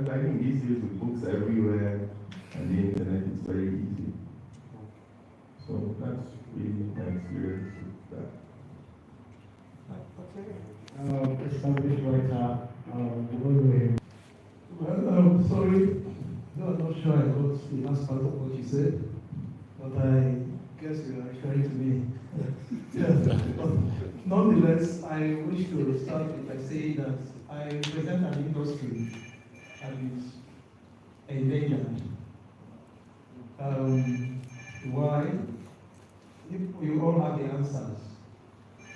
I think these days with books everywhere and the internet, it's very easy. So that's really my experience with that. Okay. Established writer, well, sorry, no, I'm not sure I got the last part of what you said, but I guess you are referring to me. Yes, but nonetheless, I wish to start by saying that I represent an industry that is endangered. Why? If you all have the answers.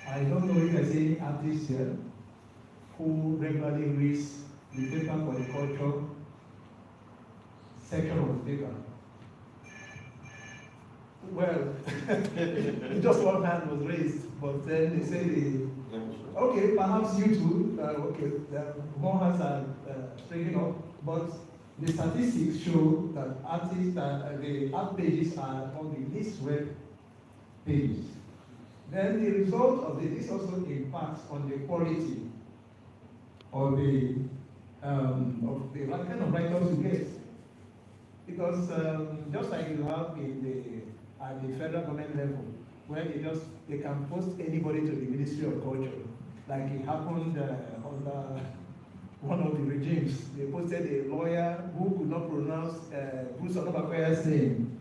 I don't know if there's any artist here who regularly reads the paper for the culture section of the paper. Well, just one hand was raised, but then they say okay, perhaps you too, okay, more hands are straightened up, but the statistics show that artists, the art pages are on the least read pages. Then the result of this also impacts on the quality of the kind of writers you get. Because just like you have at the federal government level, where they can post anybody to the Ministry of Culture, like it happened under one of the regimes. They posted a lawyer who could not pronounce Bruce Onabakoya's name.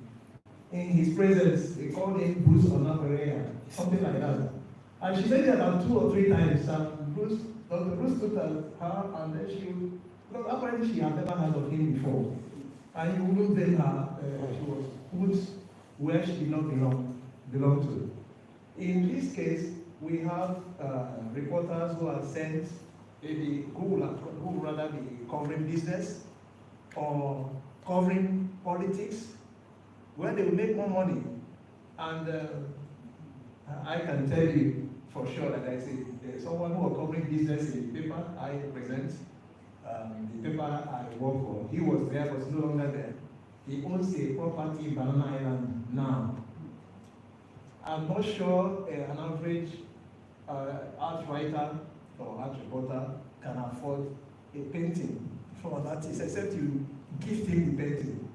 In his presence, they called him Bruce Onabakoya, something like that. And she said it about 2 or 3 times, and Dr. Bruce looked at her, and then because apparently she had never heard of him before. And you wouldn't blame her, she was put where she did not belong to. In this case, we have reporters who are sent, maybe who would rather be covering business or covering politics, where they will make more money. And I can tell you for sure that I say someone who was covering business in the paper I represent, the paper I work for, he was there but no longer there. He owns a property in Banana Island now. I'm not sure an average art writer or art reporter can afford a painting from an artist except you gift him the painting.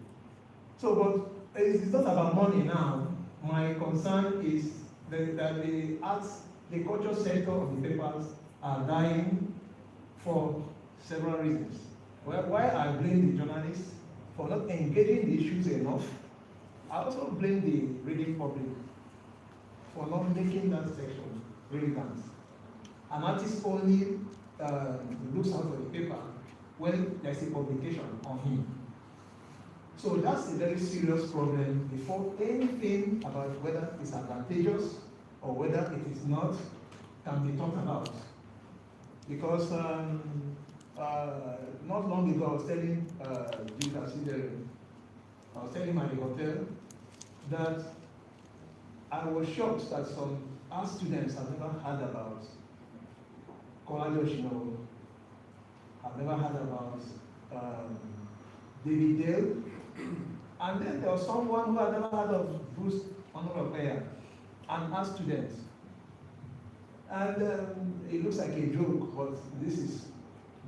So, but it's not about money now. My concern is that the arts, the culture sector of the papers are dying for several reasons. Why I blame the journalists for not engaging the issues enough. I also blame the reading public for not making that section relevant. An artist only looks out for the paper when there's a publication on him. So that's a very serious problem before anything about whether it's advantageous or whether it is not can be talked about. Because not long ago I was telling I was telling him at the hotel that I was shocked that some art students have never heard about Kolade Oshinobu, have never heard about David Dale, and then there was someone who had never heard of Bruce Onabakoya, an art student. And it looks like a joke, but this is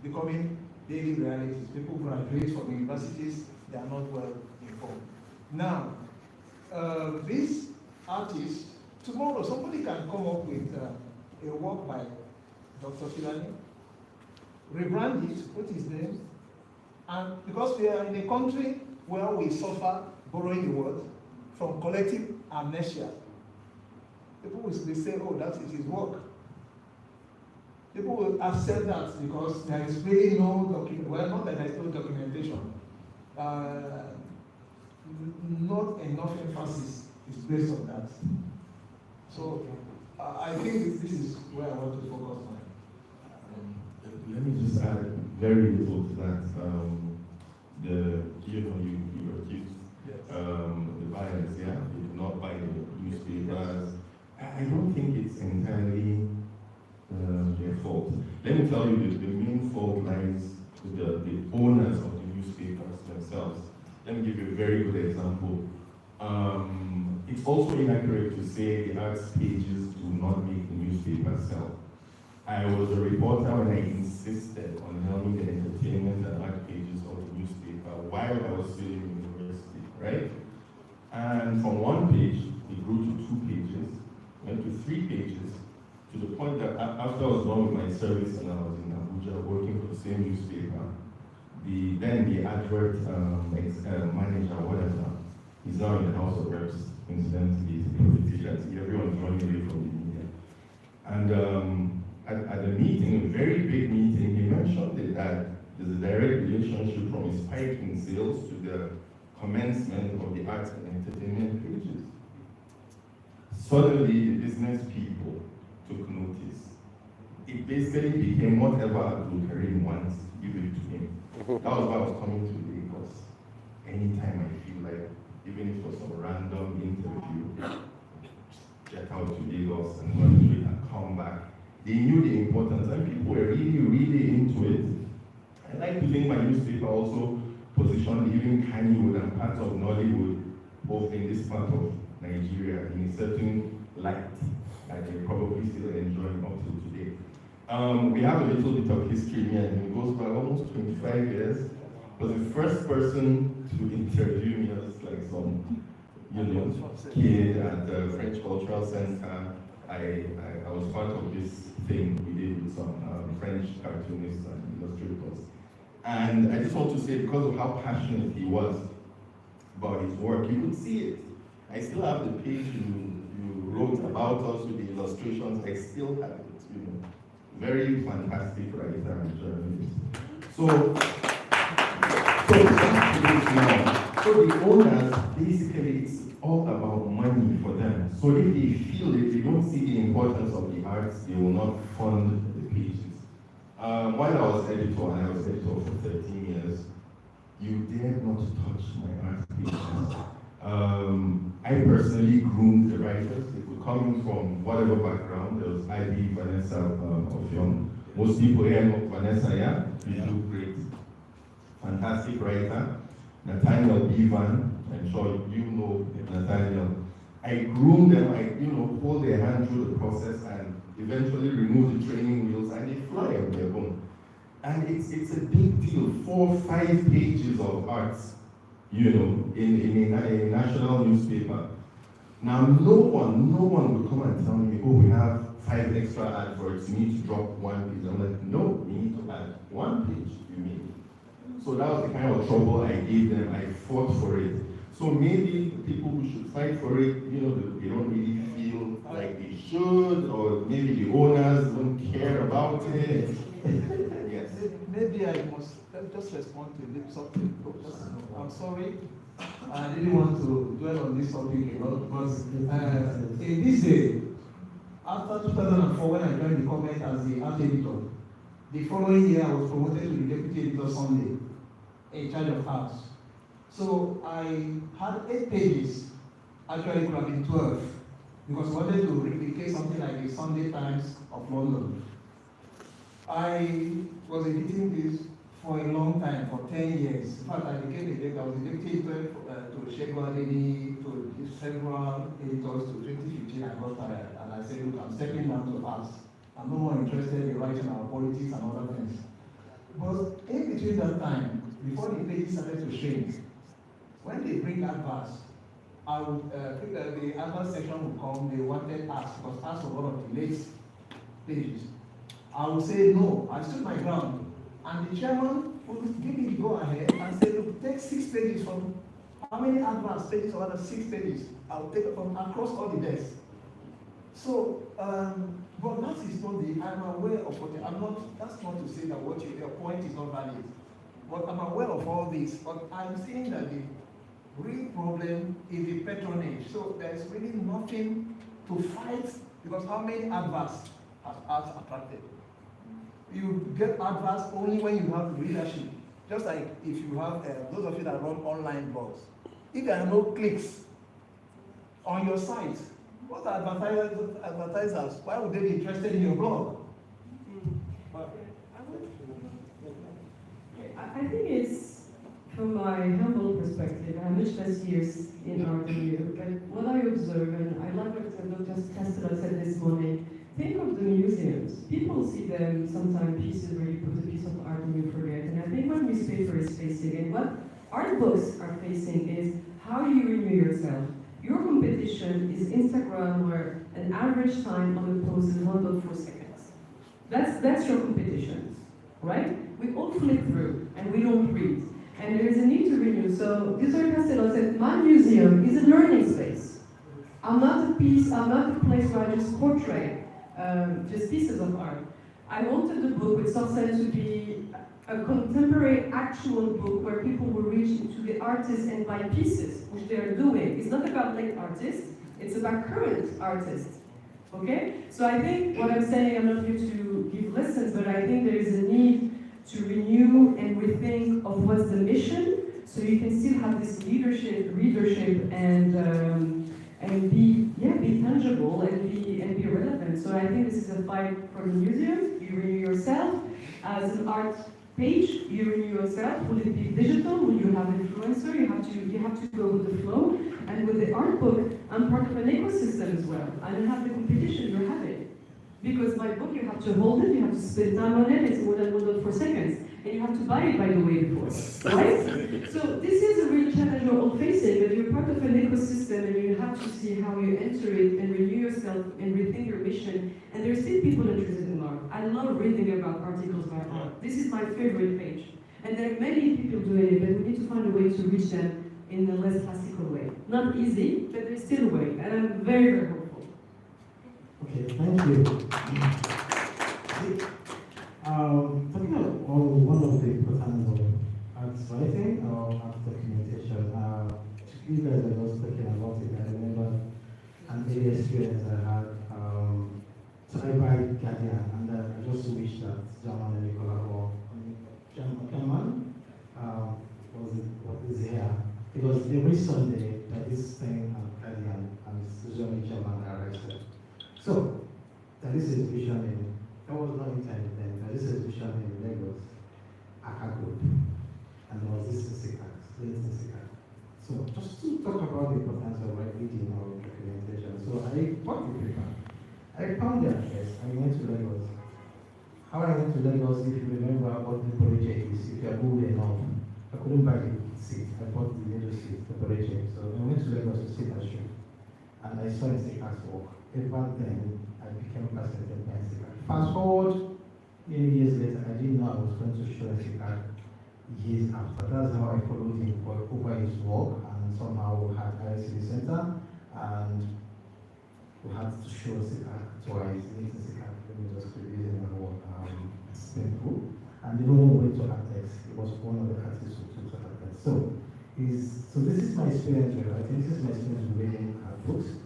becoming daily realities. People graduate from universities, they are not well informed. Now, this artist, tomorrow somebody can come up with a work by Dr. Filani, rebrand it, put his name, and because we are in a country where we suffer, borrowing the word, from collective amnesia, people will say, oh, that is his work. People will accept that because there is really no document, well, not that there is no documentation. Not enough emphasis is based on that. So I think this is where I want to focus on. Let me just add very little to that. You accused the buyers, yeah, they did not buy the newspapers. I don't think it's entirely their fault. Let me tell you, the main fault lies with the owners of the newspapers themselves. Let me give you a very good example. It's also inaccurate to say the arts pages do not make the newspaper sell. I was a reporter when I insisted on having the entertainment and art pages of while I was still in university, right? And from one page, it grew to 2 pages, went to 3 pages, to the point that after I was done with my service and I was in Abuja working for the same newspaper, then the advert manager, whatever, he's now in the House of Reps, incidentally, everyone's running away from the media. And at the meeting, a very big meeting, he mentioned it, that there's a direct relationship from a spike in sales to the commencement of the arts and entertainment pages. Suddenly, the business people took notice. It basically became whatever Abdul Karim wants, give it to him. That was why I was coming to Lagos. Anytime I feel like, even if it was some random interview, get out to Lagos and go to it and come back. They knew the importance, and people were really, really into it. I like to think my newspaper also positioned even Kannywood and parts of Nollywood, both in this part of Nigeria, in a certain light that they probably still enjoying up till today. We have a little bit of history here, and it goes back almost 25 years. I was the first person to interview me as like some, kid at the French Cultural Center. I was part of this thing we did with some French cartoonists and illustrators. And I just want to say, because of how passionate he was about his work, you could see it. I still have the page you wrote about us with the illustrations. I still have it, Very fantastic writer and journalist. So the owners, basically, it's all about money for them. So if they feel if they don't see the importance of the arts, they will not fund the pages. While I was editor, and I was editor for 13 years, you dared not touch my art pages. I personally groomed the writers. They could come in from whatever background. There was IB, Vanessa of Young. Most people here know Vanessa, yeah? You do great. Fantastic writer. Nathaniel Bevan, I'm sure you know Nathaniel. I groomed them, I hold their hand through the process and eventually remove the training wheels, and they fly on their own. And it's a big deal, 4 or 5 pages of arts, in a national newspaper. Now, no one would come and tell me, oh, we have 5 extra adverts, you need to drop 1 page. I'm like, no, we need to add 1 page, you mean? So that was the kind of trouble I gave them. I fought for it. So maybe the people who should fight for it, they don't really feel like they should, or maybe the owners don't care about it. Yes. Maybe I must just respond to something. I'm sorry. I didn't want to dwell on this topic a lot, because in this day, after 2004, when I joined the comment as the art editor, the following year I was promoted to the deputy editor Sunday, in charge of arts. So I had 8 pages, actually could have been 12, because I wanted to replicate something like the Sunday Times of London. I was editing this for a long time, for 10 years. In fact, I was a deputy editor to Shegun Adeni, to several editors, to 2015. I got tired, and I said, look, I'm stepping down to arts. I'm no more interested in writing about politics and other things. But in between that time, before the pages started to shrink, when they bring adverts, I would the advert section would come, they wanted ads, because ads were one of the late pages. I would say no, I stood my ground. And the chairman would give me the go ahead and say, look, take 6 pages from how many adverts pages or other 6 pages? I'll take it from across all the desks. So, but that is not I'm aware of what that's not to say that your point is not valid. But I'm aware of all this, but I'm saying that the real problem is the patronage. So there's really nothing to fight, because how many adverts has arts attracted? You get adverts only when you have readership. Just like if you have, those of you that run online blogs, if there are no clicks on your site, what are advertisers, why would they be interested in your blog? I think it's, from my humble perspective, I have much less years in art than you, but what I observe, and I like what Dr. Castella said this morning, think of the museums. People see them sometimes pieces where you put a piece of art and you forget, and I think one newspaper is facing, and what art books are facing is how you renew yourself. Your competition is Instagram, where an average time on a post is 1.4 seconds. That's your competition, right? We all flip through and we don't read. And there is a need to renew. So Giselle Castello said, my museum is a learning space. I'm not a place where I just portray just pieces of art. I wanted the book with Sarcelle to be a contemporary actual book where people will reach into the artists and buy pieces, which they are doing. It's not about late artists, it's about current artists. Okay? So I think what I'm saying, I'm not here to give lessons, but I think there is a need to renew and rethink of what's the mission, so you can still have this readership and be tangible and be relevant. So I think this is a fight for the museum. You renew yourself as an art page. You renew yourself. Will it be digital? Will you have influencer? You have to go with the flow. And with the art book, I'm part of an ecosystem as well. I don't have the competition you're having. Because my book, you have to hold it, you have to spend time on it, it's more than 1.4 seconds. And you have to buy it, by the way, before, right? So this is a real challenge we're all facing, but you're part of an ecosystem and you have to see how you enter it and renew yourself and rethink your mission. And there's still people interested in art. I love reading about articles by art. This is my favorite page. And there are many people doing it, but we need to find a way to reach them in a less classical way. Not easy, but there's still a way. And I'm very, very hopeful. Okay, thank you. Talking about one of the importance of art writing or art documentation, you guys are just talking about it. I remember an early experience I had. So I buy Guardian, and I just wish that German and Nicola or German was here. Because every Sunday, there is thing on Guardian, and it's usually German arrested. So, there is a exhibition in, there was no internet then, there is a exhibition in Lagos, Aka Group, and there was this late Sikat. So, just to talk about the importance of reading or documentation, so I bought the paper. I found the address, I went to Lagos. How I went to Lagos, if you remember what the project is, if you are good enough, I couldn't buy the seat, I bought the middle seat, the project. So, I went to Lagos to see that show, and I saw Sikat's work. Even then, I became fascinated by Sikat. Fast forward, many years later, I didn't know I was going to show Sikat years after. That's how I followed him over his work, and somehow we had ICD Center, and we had to show Sikat twice. Meeting Sikat, when he was using my work, it's painful. And even when we went to Artex, he was one of the artists who took to Artex. So this is my experience with writing. This is my experience with reading books.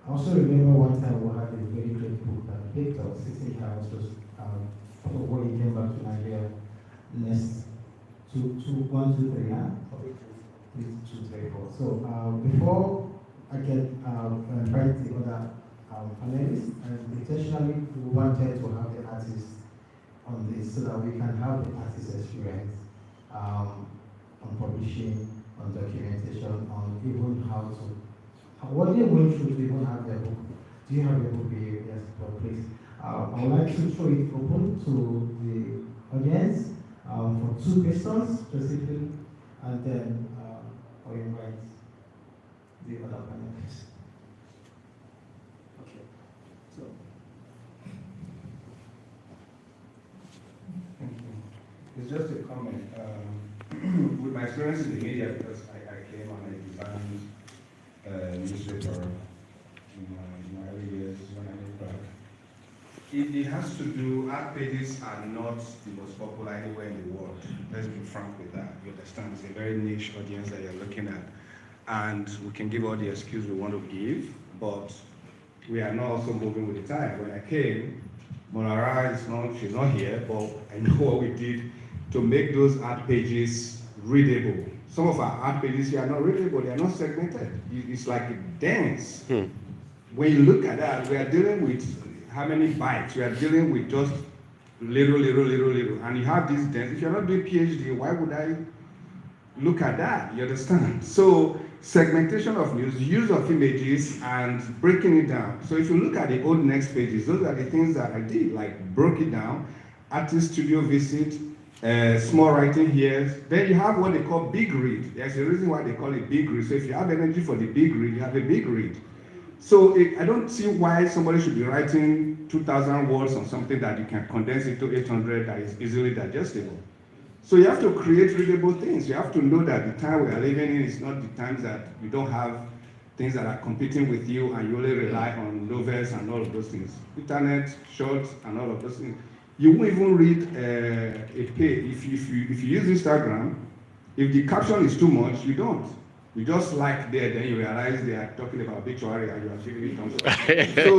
I also remember one time we had a very great book that Victor sitting here was just when he came back to Nigeria next 1, 2, 3, yeah? 2, 3, 4. So before I get invite the other panelists, intentionally we wanted to have the artists on this so that we can have the artist experience on publishing, on documentation, on even how to. What they went through to even have their book. Do you have your book here? Yes, well, please. I would like to throw it open to the audience for 2 questions specifically, and then I'll invite the other panelists. Okay. So, it's just a comment. With my experience in the media, because I came on a designed newspaper in my early years when I look back. It has to do, art pages are not the most popular anywhere in the world. Let's be frank with that. You understand, it's a very niche audience that you're looking at. And we can give all the excuse we want to give, but we are not also moving with the time. When I came, Monara she's not here, but I know what we did to make those art pages readable. Some of our art pages here are not readable, they are not segmented. It's like a dance. When you look at that, we are dealing with how many bytes? We are dealing with just little. And you have this dance. If you're not doing PhD, why would I look at that? You understand? So segmentation of news, use of images, and breaking it down. So if you look at the old next pages, those are the things that I did, like broke it down, artist studio visit, small writing here. Then you have what they call big read. There's a reason why they call it big read. So if you have energy for the big read, you have a big read. So I don't see why somebody should be writing 2,000 words on something that you can condense into 800 that is easily digestible. So you have to create readable things. You have to know that the time we are living in is not the times that you don't have things that are competing with you and you only rely on novels and all of those things. Internet, shorts, and all of those things. You won't even read a page. If you use Instagram, if the caption is too much, you don't. You just like there, then you realize they are talking about obituary and you are giving it thumbs up. So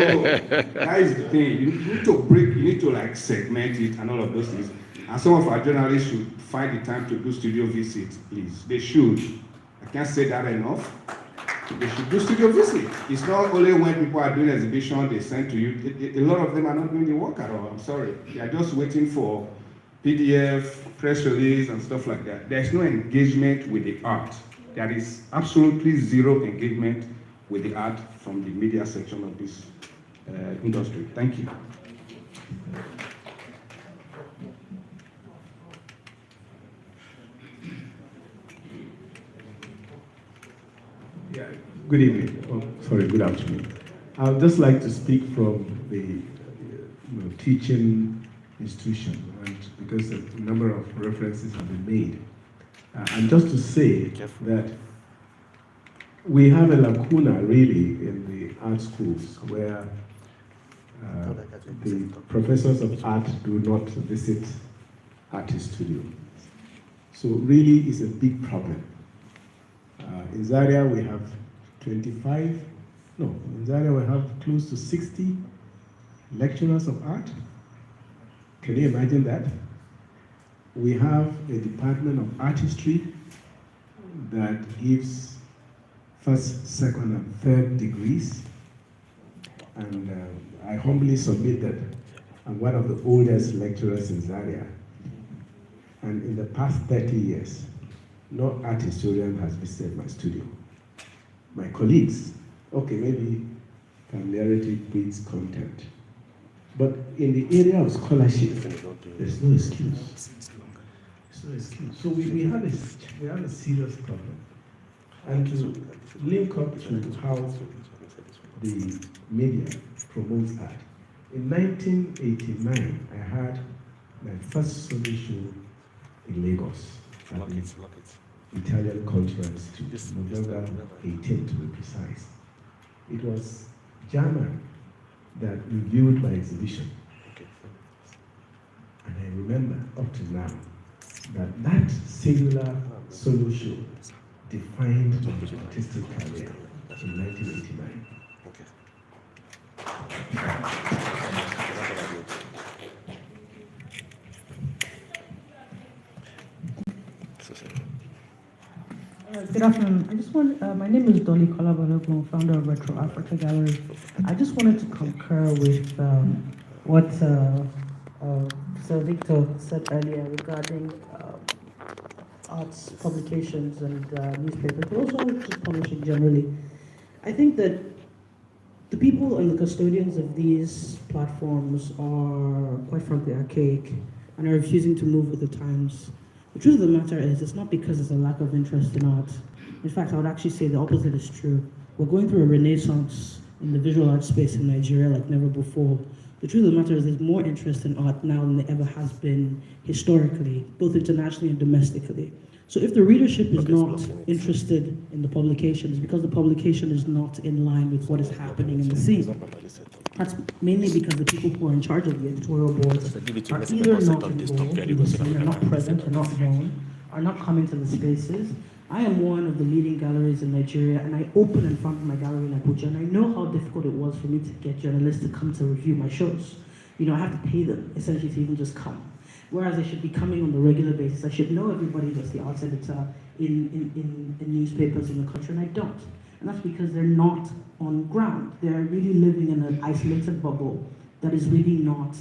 that is the thing. You need to break, you need to like segment it and all of those things. And some of our journalists should find the time to do studio visits, please. They should. I can't say that enough. They should do studio visit. It's not only when people are doing exhibition, they send to you. A lot of them are not doing the work at all. I'm sorry. They are just waiting for PDF, press release, and stuff like that. There's no engagement with the art. There is absolutely zero engagement with the art from the media section of this industry. Thank you. Yeah, good evening. Oh, sorry, good afternoon. I would just like to speak from the teaching institution, and because a number of references have been made. And just to say that we have a lacuna really in the art schools where the professors of art do not visit artist studio. So really it's a big problem. In Zaria we have in Zaria we have close to 60 lecturers of art. Can you imagine that? We have a department of artistry that gives first, second, and third degrees. And I humbly submit that I'm one of the oldest lecturers in Zaria. And in the past 30 years, no art historian has visited my studio. My colleagues, okay, maybe familiarity breeds contempt. But in the area of scholarship, there's no excuse. So we have a serious problem. And to link up to how the media promotes art. In 1989, I had my first solo show in Lagos at the Italian Cultural Institute, November 18th to be precise. It was German that reviewed my exhibition. And I remember up to now that singular solo show defined my artistic career in 1989. Good afternoon. I just want, my name is Dolly Kolabalogun, founder of Retro Africa Gallery. I just wanted to concur with what Sir Victor said earlier regarding arts publications and newspapers, but also just publishing generally. I think that the people and the custodians of these platforms are, quite frankly, archaic and are refusing to move with the times. The truth of the matter is, it's not because there's a lack of interest in art. In fact, I would actually say the opposite is true. We're going through a renaissance in the visual art space in Nigeria like never before. The truth of the matter is there's more interest in art now than there ever has been historically, both internationally and domestically. So if the readership is not interested in the publications, because the publication is not in line with what is happening in the scene. That's mainly because the people who are in charge of the editorial boards are either not involved in the scene, are not present, are not known, are not coming to the spaces. I am one of the leading galleries in Nigeria, and I open and founded my gallery in Abuja, and I know how difficult it was for me to get journalists to come to review my shows. You know, I have to pay them, essentially, to even just come. Whereas I should be coming on a regular basis. I should know everybody that's the arts editor in newspapers in the country, and I don't. And that's because they're not on ground. They're really living in an isolated bubble that is really not,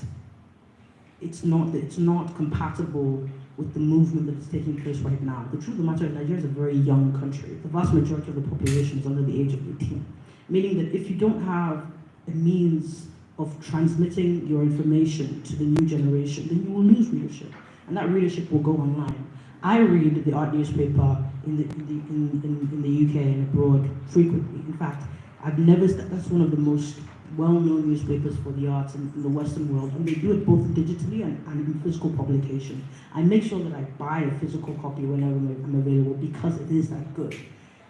it's not compatible with the movement that is taking place right now. The truth of the matter is Nigeria is a very young country. The vast majority of the population is under the age of 18. Meaning that if you don't have a means of transmitting your information to the new generation, then you will lose readership. and that readership will go online. I read the art newspaper in the UK and abroad frequently. In fact, that's one of the most well-known newspapers for the arts in the Western world, and they do it both digitally and in physical publication. I make sure that I buy a physical copy whenever I'm available because it is that good.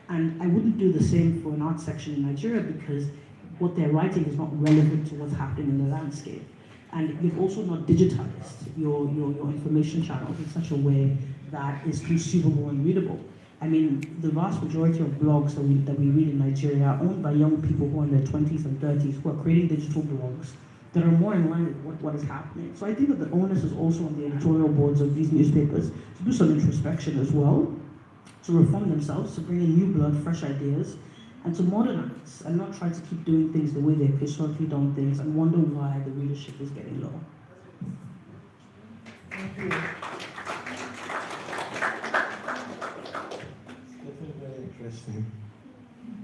And I wouldn't do the same for an art section in Nigeria because what they're writing is not relevant to what's happening in the landscape. And you've also not digitized your information channels in such a way that is consumable and readable. I mean, the vast majority of blogs that we read in Nigeria are owned by young people who are in their 20s and 30s who are creating digital blogs that are more in line with what is happening. So I think that the onus is also on the editorial boards of these newspapers to do some introspection as well, to reform themselves, to bring in new blood, fresh ideas, and to modernize and not try to keep doing things the way they've historically done things and wonder why the readership is getting low. Thank you. Very interesting.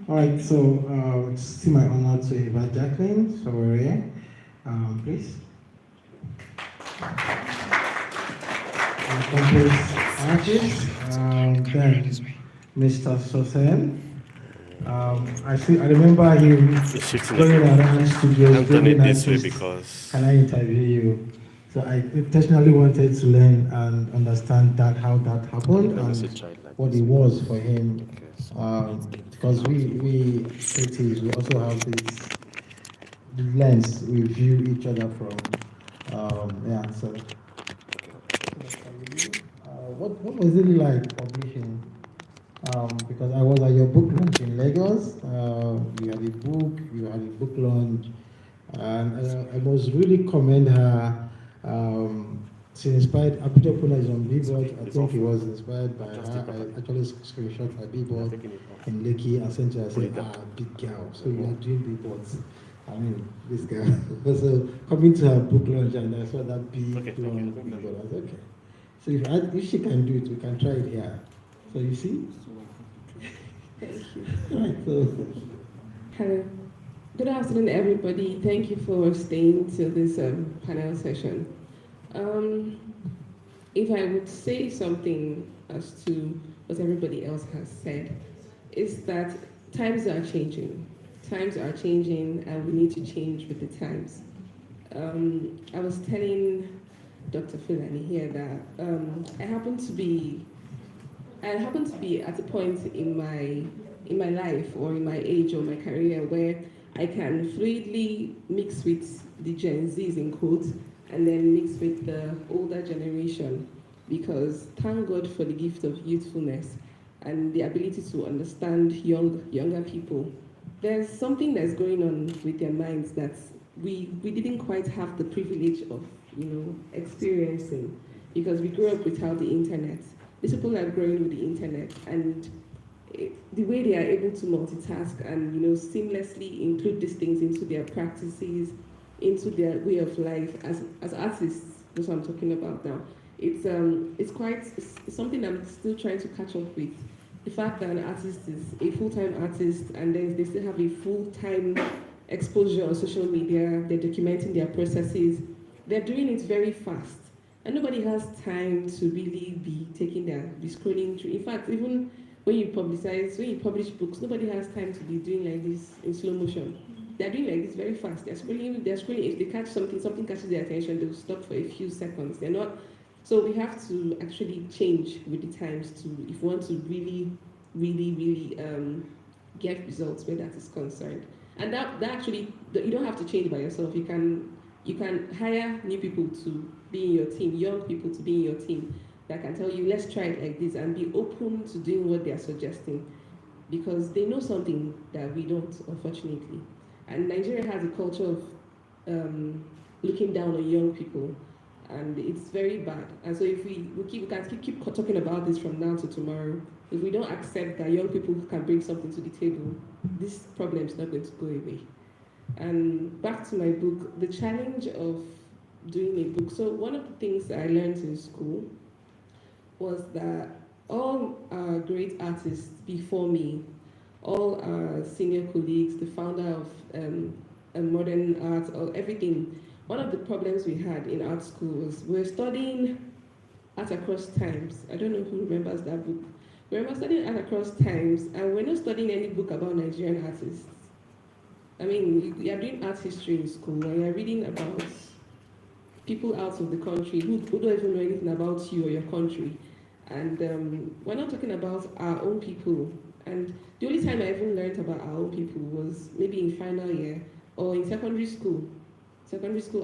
All right, so it's my honor to invite Jacqueline Sowore, please. Accomplished artist, then Mr. Sosen. I remember him going around studios. I've done it this way artists. because Can I interview you? So I intentionally wanted to learn and understand how that happened and what it was for him. Because we critics, we also have this lens we view each other from. So what was it like publishing? Because I was at your book launch in Lagos. You had a book launch, and I must really commend her. She inspired Abuja Puna is on Billboard. I think it was inspired by her. I actually screenshot her Billboard in Lekki and sent her. I said, big girl. So you are doing Billboards. I mean, this girl. So coming to her book launch and I saw that big long Billboard. I was okay. So if she can do it, we can try it here. So you see? Thank you. Right, so. Hello. Good afternoon, everybody. Thank you for staying till this panel session. If I would say something as to what everybody else has said, is that times are changing. Times are changing, and we need to change with the times. I was telling Dr. Fulani here that I happen to be at a point in my life or in my age or my career where I can fluidly mix with the Gen Zs in quotes and then mix with the older generation, because thank God for the gift of youthfulness and the ability to understand younger people. There's something that's going on with their minds that we didn't quite have the privilege of experiencing, because we grew up without the internet. These people are growing with the internet, and the way they are able to multitask and seamlessly include these things into their practices, into their way of life as artists. That's what I'm talking about now. It's something I'm still trying to catch up with. The fact that an artist is a full-time artist and then they still have a full-time exposure on social media, they're documenting their processes, they're doing it very fast. And nobody has time to really be scrolling through. In fact, even when you publish books, nobody has time to be doing like this in slow motion. They're doing like this very fast. They're scrolling. If they catch something catches their attention, they'll stop for a few seconds. They're not. So we have to actually change with the times if we want to really, really, really get results where that is concerned. And that actually, you don't have to change by yourself. You can hire new people to be in your team, young people to be in your team that can tell you, let's try it like this, and be open to doing what they are suggesting, because they know something that we don't, unfortunately. And Nigeria has a culture of looking down on young people, and it's very bad. And so if we can keep talking about this from now to tomorrow, if we don't accept that young people can bring something to the table, this problem is not going to go away. And back to my book, the challenge of doing a book. So one of the things I learned in school was that all our great artists before me, all our senior colleagues, the founder of modern art, or everything, one of the problems we had in art school was we're studying Art Across Times. I don't know who remembers that book. We were studying Art Across Times, and we're not studying any book about Nigerian artists. I mean, you are doing art history in school, and you're reading about people out of the country who don't even know anything about you or your country. And we're not talking about our own people. And the only time I even learned about our own people was maybe in final year or in secondary school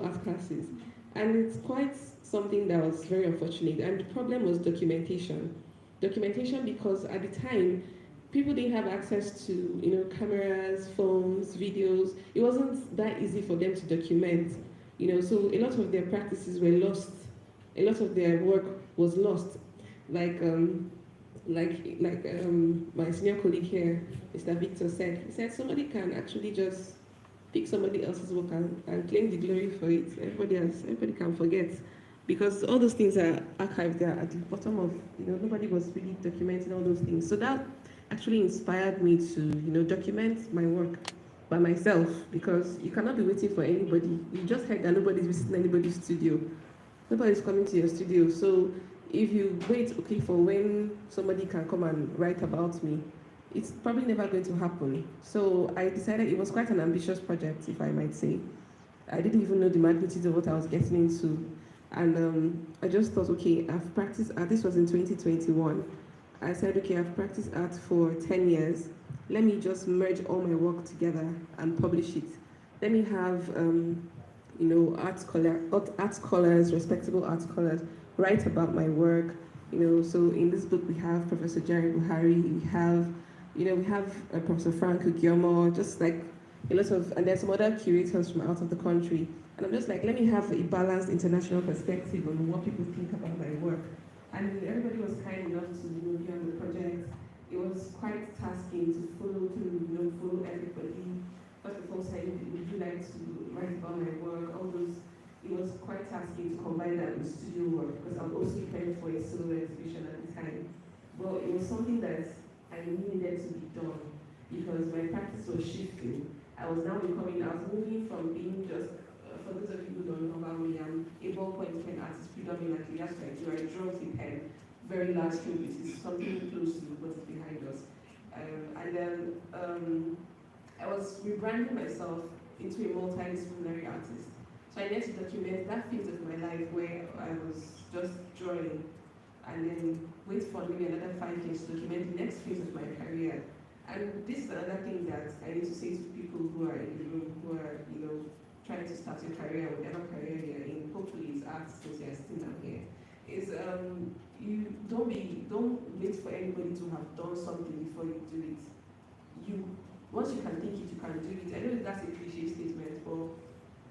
art classes. And it's quite something that was very unfortunate. And the problem was documentation. Documentation because at the time, people didn't have access to cameras, phones, videos. It wasn't that easy for them to document. So a lot of their practices were lost. A lot of their work was lost. Like my senior colleague here, Mr. Victor said, he said somebody can actually just pick somebody else's work and claim the glory for it. Everybody can forget. Because all those things are archived there at the bottom of, nobody was really documenting all those things. So that actually inspired me to, document my work by myself, because you cannot be waiting for anybody. You just heard that nobody's visiting anybody's studio. Nobody's coming to your studio. So if you wait, for when somebody can come and write about me, it's probably never going to happen. So I decided it was quite an ambitious project, if I might say. I didn't even know the magnitude of what I was getting into. And I just thought, I've practiced art. This was in 2021. I said, I've practiced art for 10 years. Let me just merge all my work together and publish it. Let me have, art scholars, respectable art scholars, write about my work. So in this book we have Professor Jerry Buhari, we have Professor Frank Ugiomo, just like a lot of, and there's some other curators from out of the country. And I'm just like, let me have a balanced international perspective on what people think about my work. And everybody was kind enough to be on the project. It was quite tasking to follow everybody. First of all, saying, would you like to write about my work? All those, it was quite tasking to combine that with studio work, because I'm also preparing for a solo exhibition at the time. But it was something that I needed to be done, because my practice was shifting. I was moving from being just, for those of you who don't know about me, I'm a ballpoint pen artist predominantly. That's what I do. I draw with a pen, very large canvases, something close to what's behind us. And then I was rebranding myself into a multidisciplinary artist. So I needed to document that phase of my life where I was just drawing, and then wait for maybe another 5 years to document the next phase of my career. And this is another thing that I need to say to people who are in the room, who are, trying to start your career, whatever career you're in, hopefully it's arts since you're still down here, is you don't wait for anybody to have done something before you do it. Once you can think it, you can do it. I know that's a cliche statement, but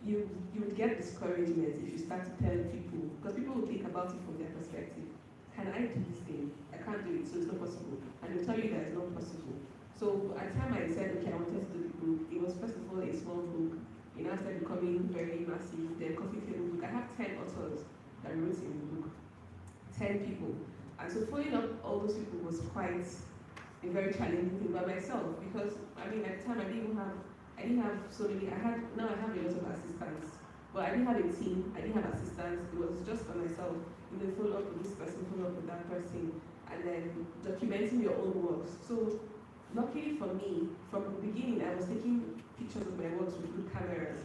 you would get discouragement if you start to tell people, because people will think about it from their perspective. Can I do this thing? I can't do it, so it's not possible. And they'll tell you that it's not possible. So at the time I said, I wanted to do the book, it was first of all a small book. Started becoming very massive. The coffee table book. I have 10 authors that wrote in the book. 10 people. And so following up all those people was quite a very challenging thing by myself, because at the time I didn't have so many. Now I have a lot of assistants, but I didn't have a team. I didn't have assistants. It was just by myself. Follow up with this person, follow up with that person, and then documenting your own works. So luckily for me, from the beginning, I was taking pictures of my works with good cameras.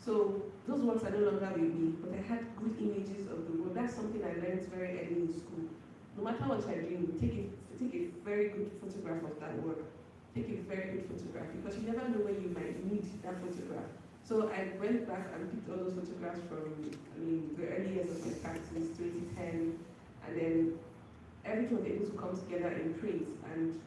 So those works are no longer with me, but I had good images of the work. That's something I learned very early in school. No matter what you're doing, take a very good photograph of that work. Take a very good photograph, because you never know when you might need that photograph. So I went back and picked all those photographs from the early years of my practice, 2010, and then everything was able to come together in print. And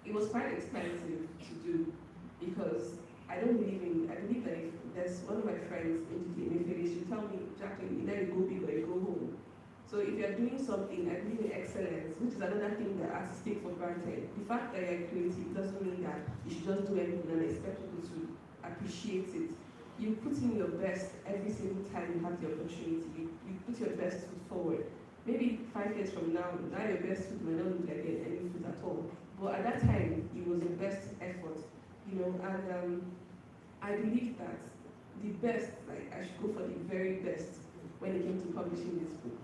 it was quite expensive to do, because I believe that if there's one of my friends in the she will tell me, Jacqueline, either you go big or you go home. So if you're doing something, I believe in excellence, which is another thing that artists take for granted. The fact that you're creative doesn't mean that you should just do everything and expect people to appreciate it. You put in your best every single time you have the opportunity. You put your best foot forward. Maybe 5 years from now your best foot may not look like any foot at all. But at that time, it was your best effort, and I believe that the best, I should go for the very best when it came to publishing this book.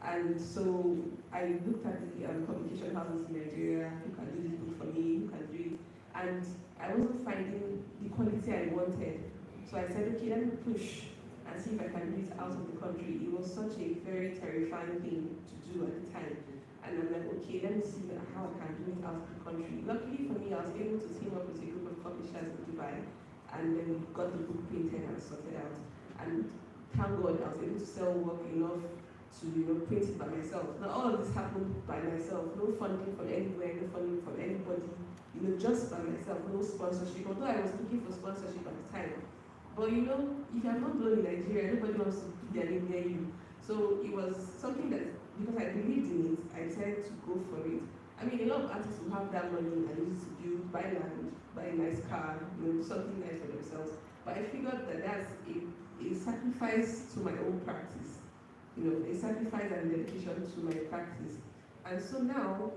And so I looked at the publication houses in Nigeria, who can do this book for me, who can do it. And I wasn't finding the quality I wanted. So I said, okay, let me push and see if I can do it out of the country. It was such a very terrifying thing to do at the time. And I'm like, okay, let me see how I can do it out of the country. Luckily for me, I was able to team up with a group of publishers in Dubai, and then we got the book printed and sorted out. And thank God I was able to sell work enough to print it by myself. Now all of this happened by myself, no funding from anywhere, no funding from anybody, just by myself, no sponsorship. Although I was looking for sponsorship at the time. But if you are not known in Nigeria, nobody wants to put their name near you. So it was something that, because I believed in it, I decided to go for it. I mean, a lot of artists will have that money and use it to build, buy land, buy a nice car, do something nice for themselves. But I figured that that's a sacrifice to my own practice. A sacrifice and dedication to my practice. And so now,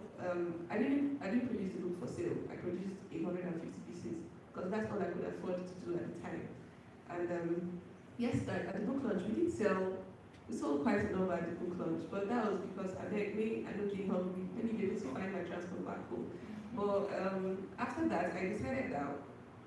I didn't produce the book for sale. I produced 850 pieces because that's all I could afford to do at the time. And yes, at the book launch, we sold quite a number at the book launch, but that was because I don't get hungry, let me be able to find my transport back home. But after that, I decided that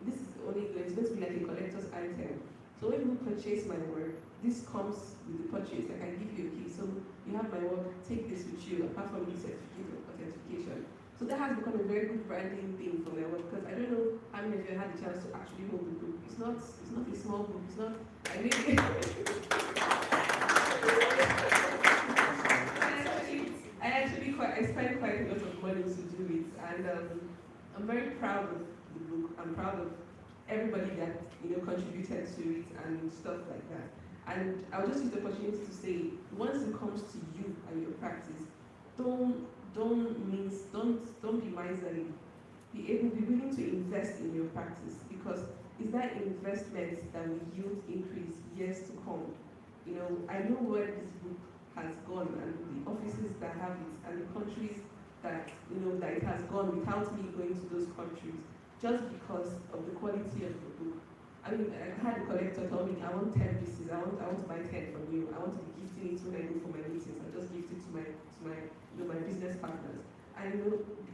this is going to be like a collector's item. So when you purchase my work, this comes with the purchase. Like I give you a key, so you have my work, take this with you, apart from the certificate of authentication. So that has become a very good branding thing for my work, because I don't know how many of you had the chance to actually hold the book. It's not a small book. It's not. I spent quite a lot of money to do it, and I'm very proud of the book. I'm proud of everybody that contributed to it and stuff like that. And I'll just use the opportunity to say, once it comes to you and your practice, don't be miserly. Be willing to invest in your practice, because it's that investment that will yield increase years to come. I know where this book has gone, and the offices that have it, and the countries that that it has gone without me going to those countries, just because of the quality of the book. I mean, I had a collector tell me, I want 10 pieces, I want to buy 10 from you, I want to be gifting it when I go for my meetings, I just gift it to my business partners. And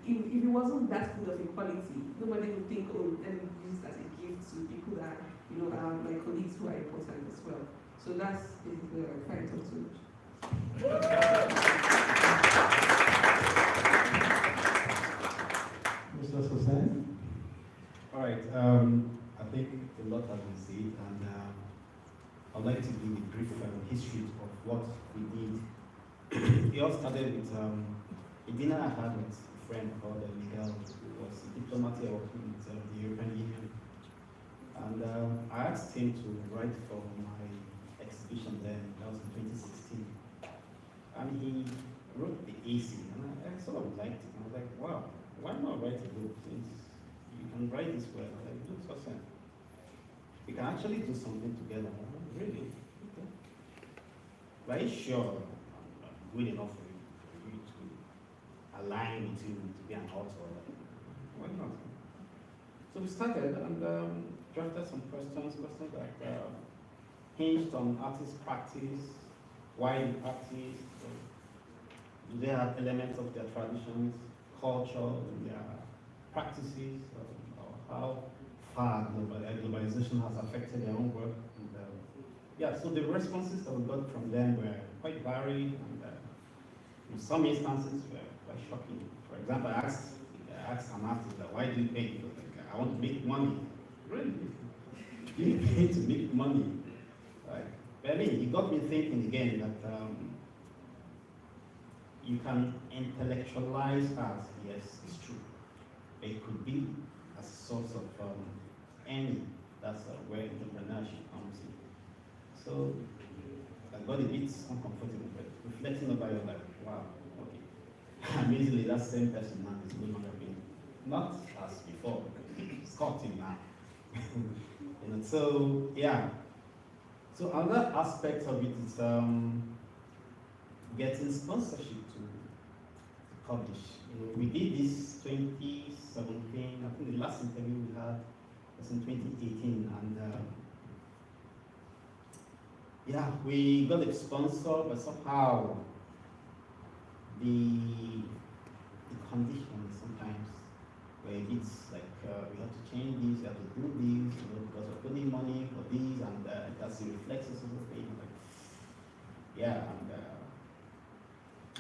if it wasn't that good of a quality, nobody would think, oh, let me use it as a gift to people that are my colleagues who are important as well. So that's basically what I'm trying to talk to. Mr. Hussain? All right. I think a lot has been said, and I'd like to give a brief history of what we did. It all started with a dinner I had with a friend called Miguel, who was a diplomat here working with the European Union. And I asked him to write for my exhibition then, that was in 2016. And he wrote the AC, and I sort of liked it. I was like, wow, why not write a book since you can write this well? Like, it looks awesome. We can actually do something together. Really? Okay. But are you sure I'm good enough for you to align with you to be an author? Why not? So we started and drafted some questions that hinged on artist practice, why they practice, do they have elements of their traditions, culture, their practices, or how far globalization has affected their own work. And, yeah, so the responses that we got from them were quite varied, and in some instances were quite shocking. For example, I asked an artist that, why do you paint? Like, I want to make money. Really? You pay to make money? Like, but I mean, it got me thinking again that you can intellectualize art, yes, it's true. But it could be as a source of earning. That's where entrepreneurship comes in. So I got a bit uncomfortable, but reflecting about it, like, wow, okay. Amazingly, that same person now is no longer being, not as before, it's caught him now. So yeah. So another aspect of it is getting sponsorship to publish. We did this 2017. I think the last interview we had was in 2018, and yeah, we got a sponsor, but somehow the conditions sometimes where it's like we have to change this, we have to do this, you know, because we're putting money for this, and that's the reflexes of the thing. Like, yeah, and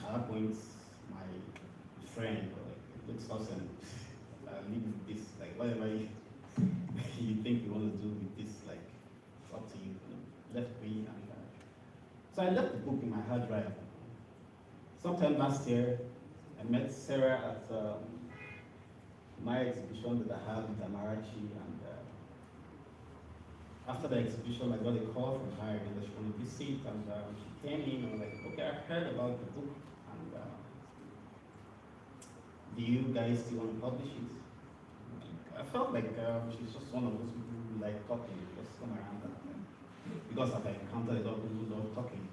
at that point, my friend like looks us and leave this, like whatever you, you think you want to do with this, like it's up to you. You know, left me, and so I left the book in my hard drive. Sometime last year, I met Sarah at my exhibition that I had with Amarachi, and after the exhibition, I got a call from her and she wanted to visit, and she came in and was like, okay, I've heard about the book, and do you guys still want to publish it? I felt like she's just one of those people who like talking, just come around and, because I've encountered a lot of people who love talking,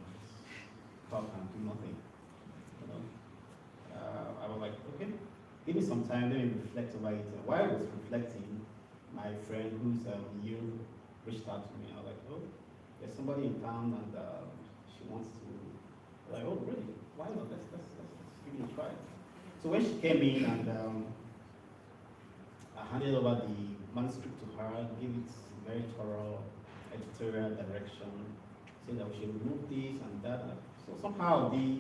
talk and do nothing. You know? I was like, okay, give me some time, let me reflect over it. And while I was reflecting, my friend who's you reached out to me. I was like, oh, there's somebody in town and she wants to, like, oh, really? Why not? Let's give it a try. So when she came in and I handed over the manuscript to her, gave it very thorough editorial direction, said that we should remove this and that. So somehow the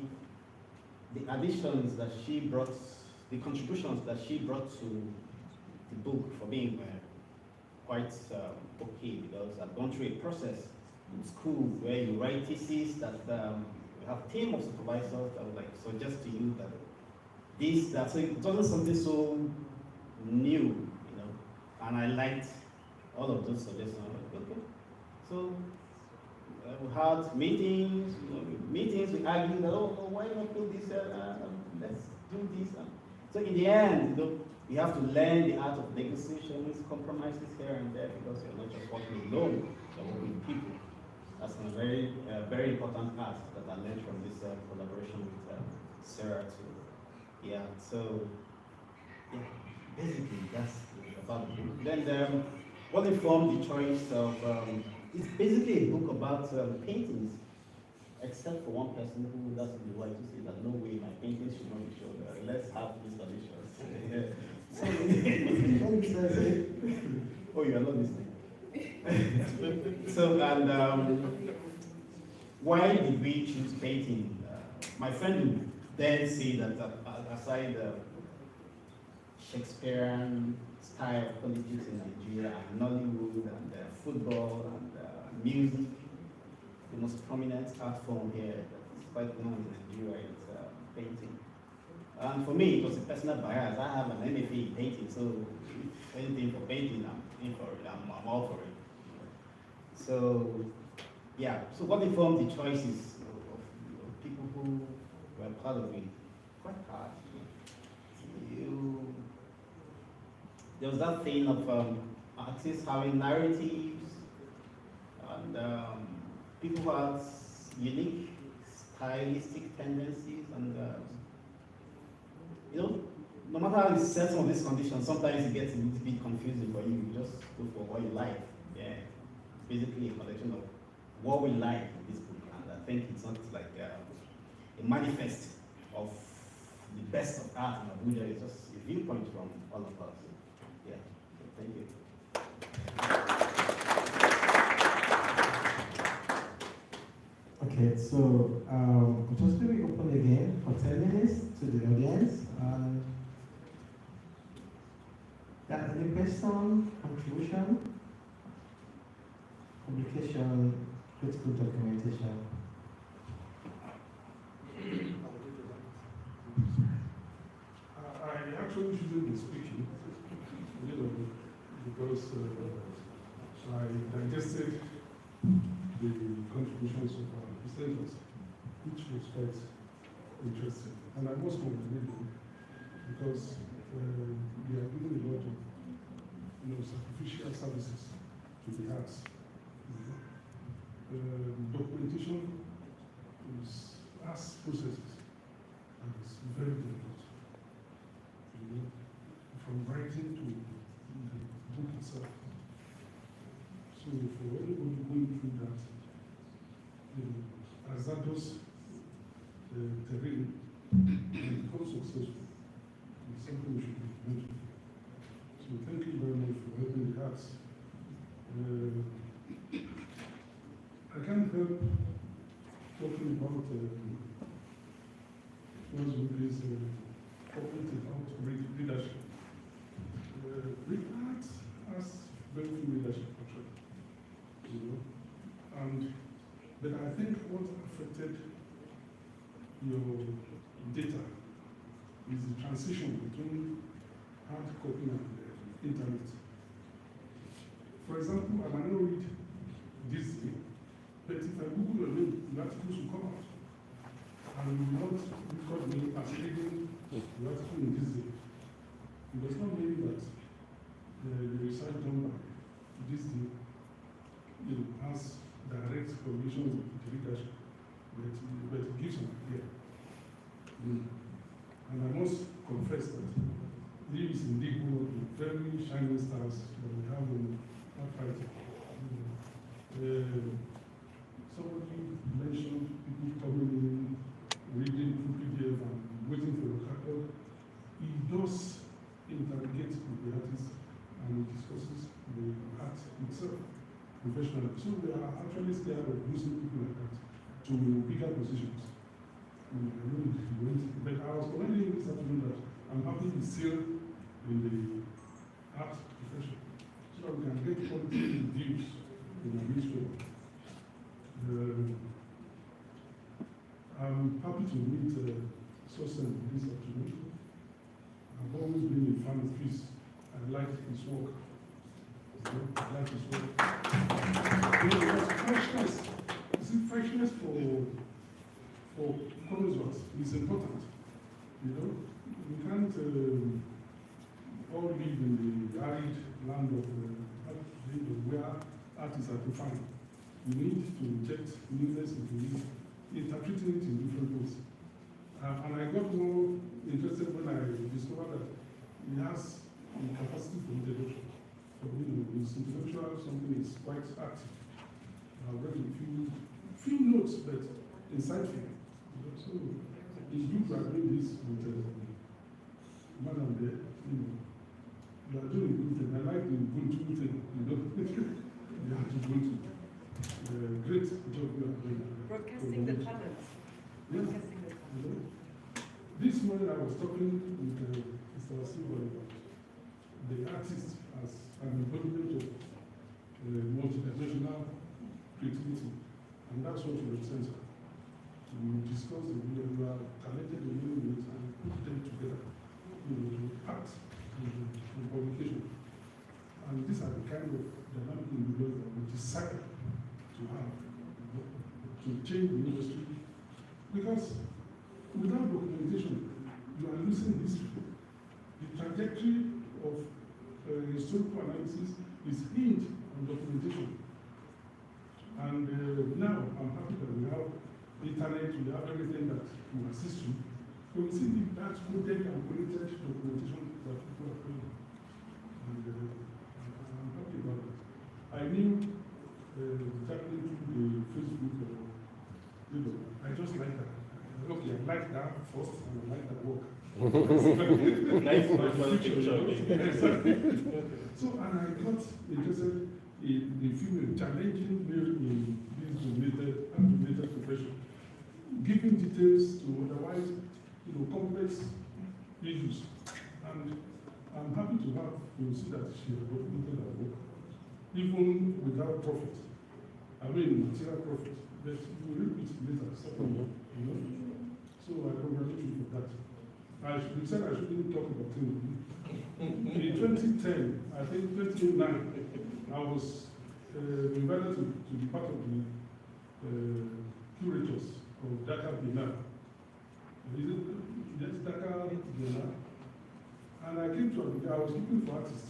additions that she brought, the contributions that she brought to the book for being quite okay, because I've gone through a process in school where you write theses that you have a team of supervisors that would like suggest to you that this, that, so it wasn't something so new, you know, and I liked all of those suggestions. I was like, okay. So we had meetings, you know, we argued that, oh, why not do this, let's do this. So in the end, you know, you have to learn the art of negotiations, compromises here and there, because you're not just working alone, you're working with people. That's a very, very important art that I learned from this collaboration with Sarah too. Yeah, so, yeah, basically that's about the book. Then what informed the choice of, it's basically a book about paintings, except for one person who doesn't like to say that no way my paintings should not be shown. Let's have these conditions. Oh, you are not listening. So, and why did we choose painting? My friend would then say that aside the Shakespearean style of politics in Nigeria and Nollywood and football and music, the most prominent art form here that is quite known in Nigeria is painting. And for me, it was a personal bias. I have an MFA in painting, so if anything for painting, I'm in for it. I'm all for it. So, yeah. So what informed the choices of people who were part of it? Quite hard. There was that thing of artists having narratives and people who had unique stylistic tendencies, and you know, no matter how you set some of these conditions, sometimes it gets a little bit confusing for you. You just go for what you like. Yeah, it's basically a collection of what we like in this book, and I think it's not like a manifest of the best of art in Abuja. It's just a viewpoint from all of us. Yeah, thank you. Okay, so just to be open again for 10 minutes to the audience. Any question, contribution, publication, critical documentation. I actually shouldn't be speaking a little bit because I digested the contributions of our presenters, which was quite interesting. And I was complaining because we are giving a lot of sacrificial services to the arts. Documentation is fast processes and it's very difficult. From writing to the book itself. So for everybody going through that, as that does terrain, and become successful. It's something we should implement. So thank you very much for helping the arts. I can't help talking about what's with this cooperative outreach leadership. The arts has very few leadership actually, you know, but I think what affected your data is the transition between hard copy and internet. For example, I might not read this thing, but if I Google your name, the articles will come out. And you will not record me as reading the article in this day. It does not mean that the research done by this day has direct correlation with the readership, but it gives an idea. And I must confess that this is indeed one of the very shining stars that we have in our fighting. Somebody mentioned people coming in, reading through PDF and waiting for the catalog. He does interrogate with the artist and he discusses the art itself professionally. So we are actually scared of losing people like that to bigger positions. But I was commenting this afternoon that I'm happy he's still in the art profession so that we can get quality reviews in the newspaper. I'm happy to meet Sosen this afternoon. I've always been a fan of his. I like his work. I like his work. Freshness. You see, freshness for chromosomes is important. You know, we can't all live in the arid land of where artists are defined. We need to inject newness into it, interpreting it in different ways. And I got more interested when I discovered that he has the capacity for intellectual. So, you know, his intellectual something is quite active. I've read a few notes, but insightful. So, if you graduate this with Madam there, you know, you are doing a good thing. I like the good thing, you know. You have to go to. Great job you are doing. Broadcasting the talents. Broadcasting the talents. This morning I was talking with Mr. Silva about the artist as an embodiment of multidimensional creativity, and that's what we represent. We discuss the way we are talented in many ways and put them together, you know, to act in publication. And these are the kind of dynamic individuals that we decide to have, to change the industry. Because without documentation, you are losing history. The trajectory of historical analysis is hinged on documentation. And now I'm happy that we have the internet, we have everything that will assist you. So we see that coded and collected documentation that people are doing. And I'm happy about that. I knew exactly through the Facebook, you know, I just like that. Okay, I like that first, and I like that work. Nice picture. So, and I got interested in the female challenging male in this dominated profession, giving details to otherwise, you know, complex issues. And I'm happy to see that she has documented her work, even without profit. I mean, material profit. But you will read it later, you know. So I congratulate you for that. You said I shouldn't talk about it. In 2010, I think 2009, I was invited to be part of the curators of Dakar Biennale. Yes, Dakar Biennale. And I came to Abuja, I was looking for artists.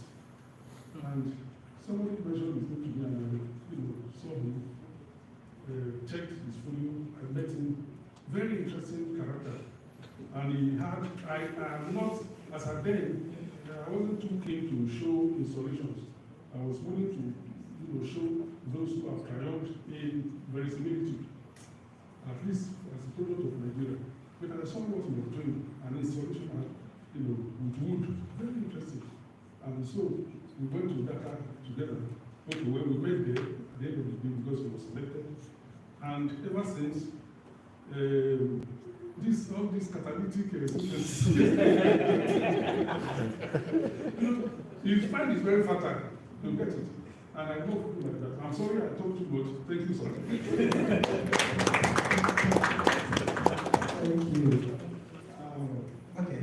And somebody mentioned his name to me, and I saw him, checked his folio, I met him. Very interesting character. And he had, I am not, as a then, I wasn't too keen to show installations. I was willing to show those who have triumphed in verisimilitude, at least as a product of Nigeria. But I saw what he was doing, an installation, with wood, very interesting. And so we went to Dakar together. Okay, when we went there, at the end of the day, because he was selected, and ever since, all these catalytic systems, you find it very fertile. You get it. And I know people like that. I'm sorry I talked too much. Thank you, sir. Thank you. Okay.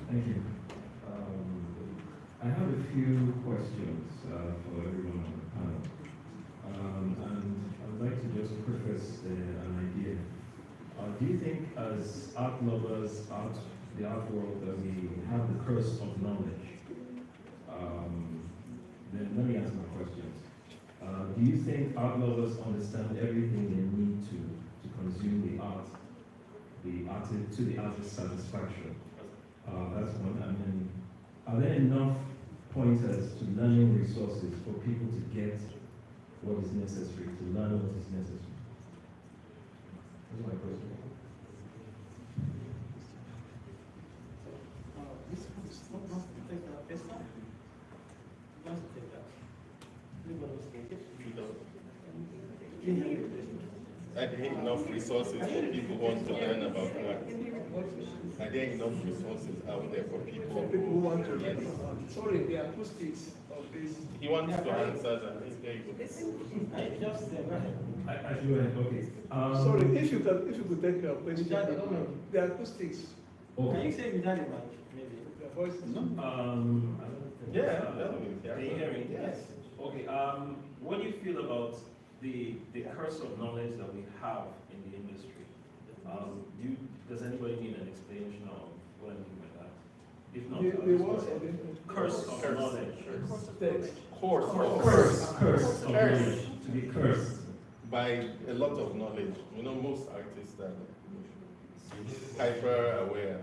Thank you. I have a few questions for everyone on the panel. And I would like to just preface an idea. Do you think as art lovers, the art world, that we have the curse of knowledge? Then let me ask my questions. Do you think art lovers understand everything they need to consume the art, to the artist's satisfaction? That's one. And then, are there enough pointers to learning resources for people to get what is necessary, to learn what is necessary? That's my question. Are there enough resources for people who want to learn about art? Are there enough resources out there for people who want to learn about art? Sorry, the acoustics of this. He wants to answer that. There you go. Okay. Sorry, if you could take your question. The acoustics. Oh. Can you say without a mic, maybe? The voices. Can you hear me? Yes. Okay. What do you feel about the curse of knowledge that we have in the industry? Does anybody need an explanation of what I mean by that? If not, curse of knowledge. Curse of knowledge. To be cursed by a lot of knowledge. Most artists are hyper aware,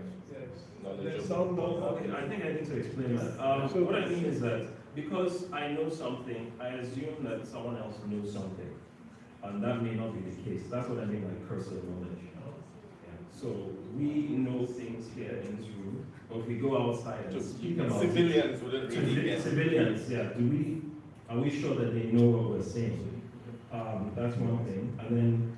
knowledgeable. Okay, I think I need to explain that. So what I mean is that because I know something, I assume that someone else knows something, and that may not be the case. That's what I mean by curse of knowledge. So we know things here in this room, but if we go outside and speak about civilians wouldn't really get. Civilians, yeah. Are we sure that they know what we're saying? That's one thing. And then,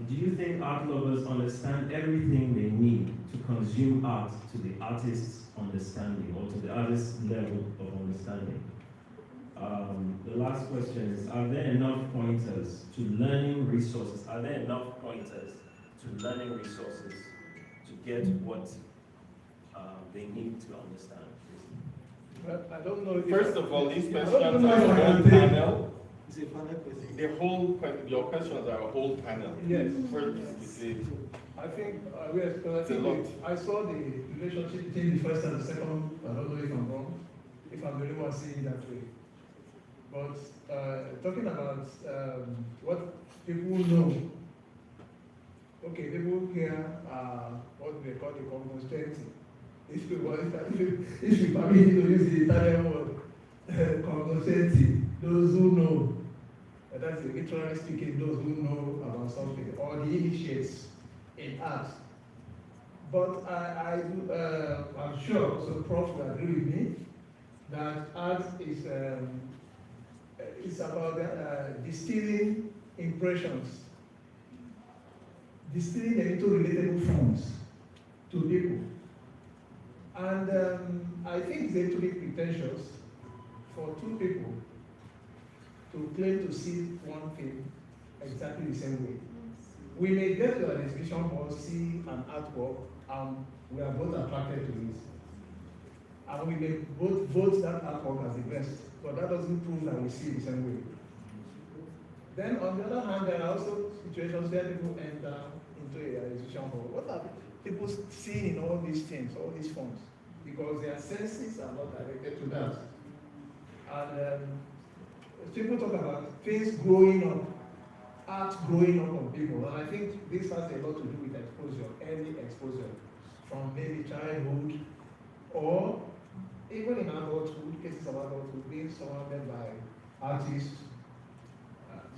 do you think art lovers understand everything they need to consume art to the artist's understanding or to the artist's level of understanding? The last question is, are there enough pointers to learning resources? Are there enough pointers to learning resources to get what they need to understand? Well, I don't know. First of all, these questions are a whole panel. It's a panel question. Your questions are a whole panel. Yes. I think I saw the relationship between the first and the second. I don't know if I'm wrong, if I'm the only one seeing it that way. But talking about what people know. Okay, people here are what they call the cognoscenti. If you permit me to use the Italian word, cognoscenti, those who know, that's literally speaking, those who know about something, or the initiates in art. But I'm sure, so Prof will agree with me, that art is about distilling impressions, distilling them into relatable forms to people. And I think it's a little bit pretentious for two people to claim to see one thing exactly the same way. We may get to an exhibition hall, see an artwork, and we are both attracted to it. And we may both vote that artwork as the best, but that doesn't prove that we see it the same way. Then on the other hand, there are also situations where people enter into an exhibition hall. What are people seeing in all these things, all these forms? Because their senses are not directed to that. And people talk about things growing up, art growing up on people, and I think this has a lot to do with exposure, early exposure, from maybe childhood or even in adulthood, cases of adulthood, being surrounded by artists.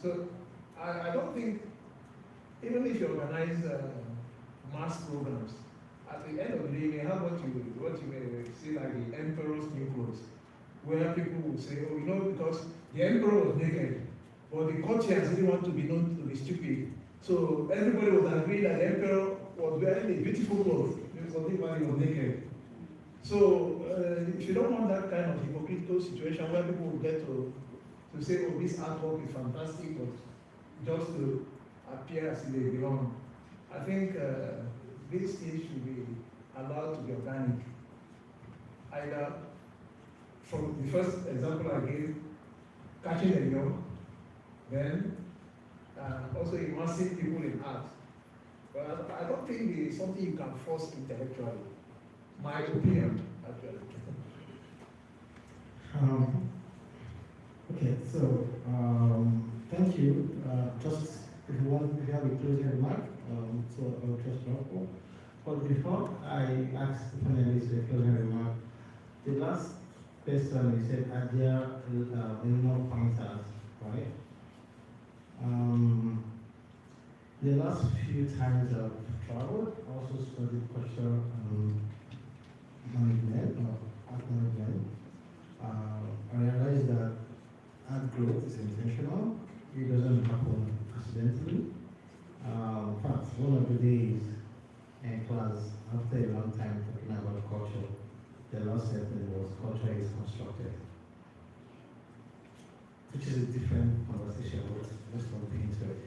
So I don't think, even if you organize mass programs, at the end of the day, you may have what you may see like the emperor's new clothes, where people will say, oh, you know, because the emperor was naked, but the courtiers didn't want to be known to be stupid. So everybody was agreed that the emperor was wearing a beautiful clothes because everybody was naked. So if you don't want that kind of hypocritical situation where people will get to say, oh, this artwork is fantastic, but just to appear as if they belong, I think these things should be allowed to be organic. Either, from the first example I gave, catching the young, then also immersing people in art. But I don't think it's something you can force intellectually. My opinion, actually. Okay, so thank you. Just if you have a closing remark, so I'll just drop off. But before I ask the panelists a closing remark, the last question you said, are there more pointers, right? The last few times I've traveled, I also studied cultural management or art management. I realized that art growth is intentional. It doesn't happen accidentally. In fact, one of the days in class, after a long time talking about culture, the last sentence was culture is constructed, which is a different conversation, but let's not be into it.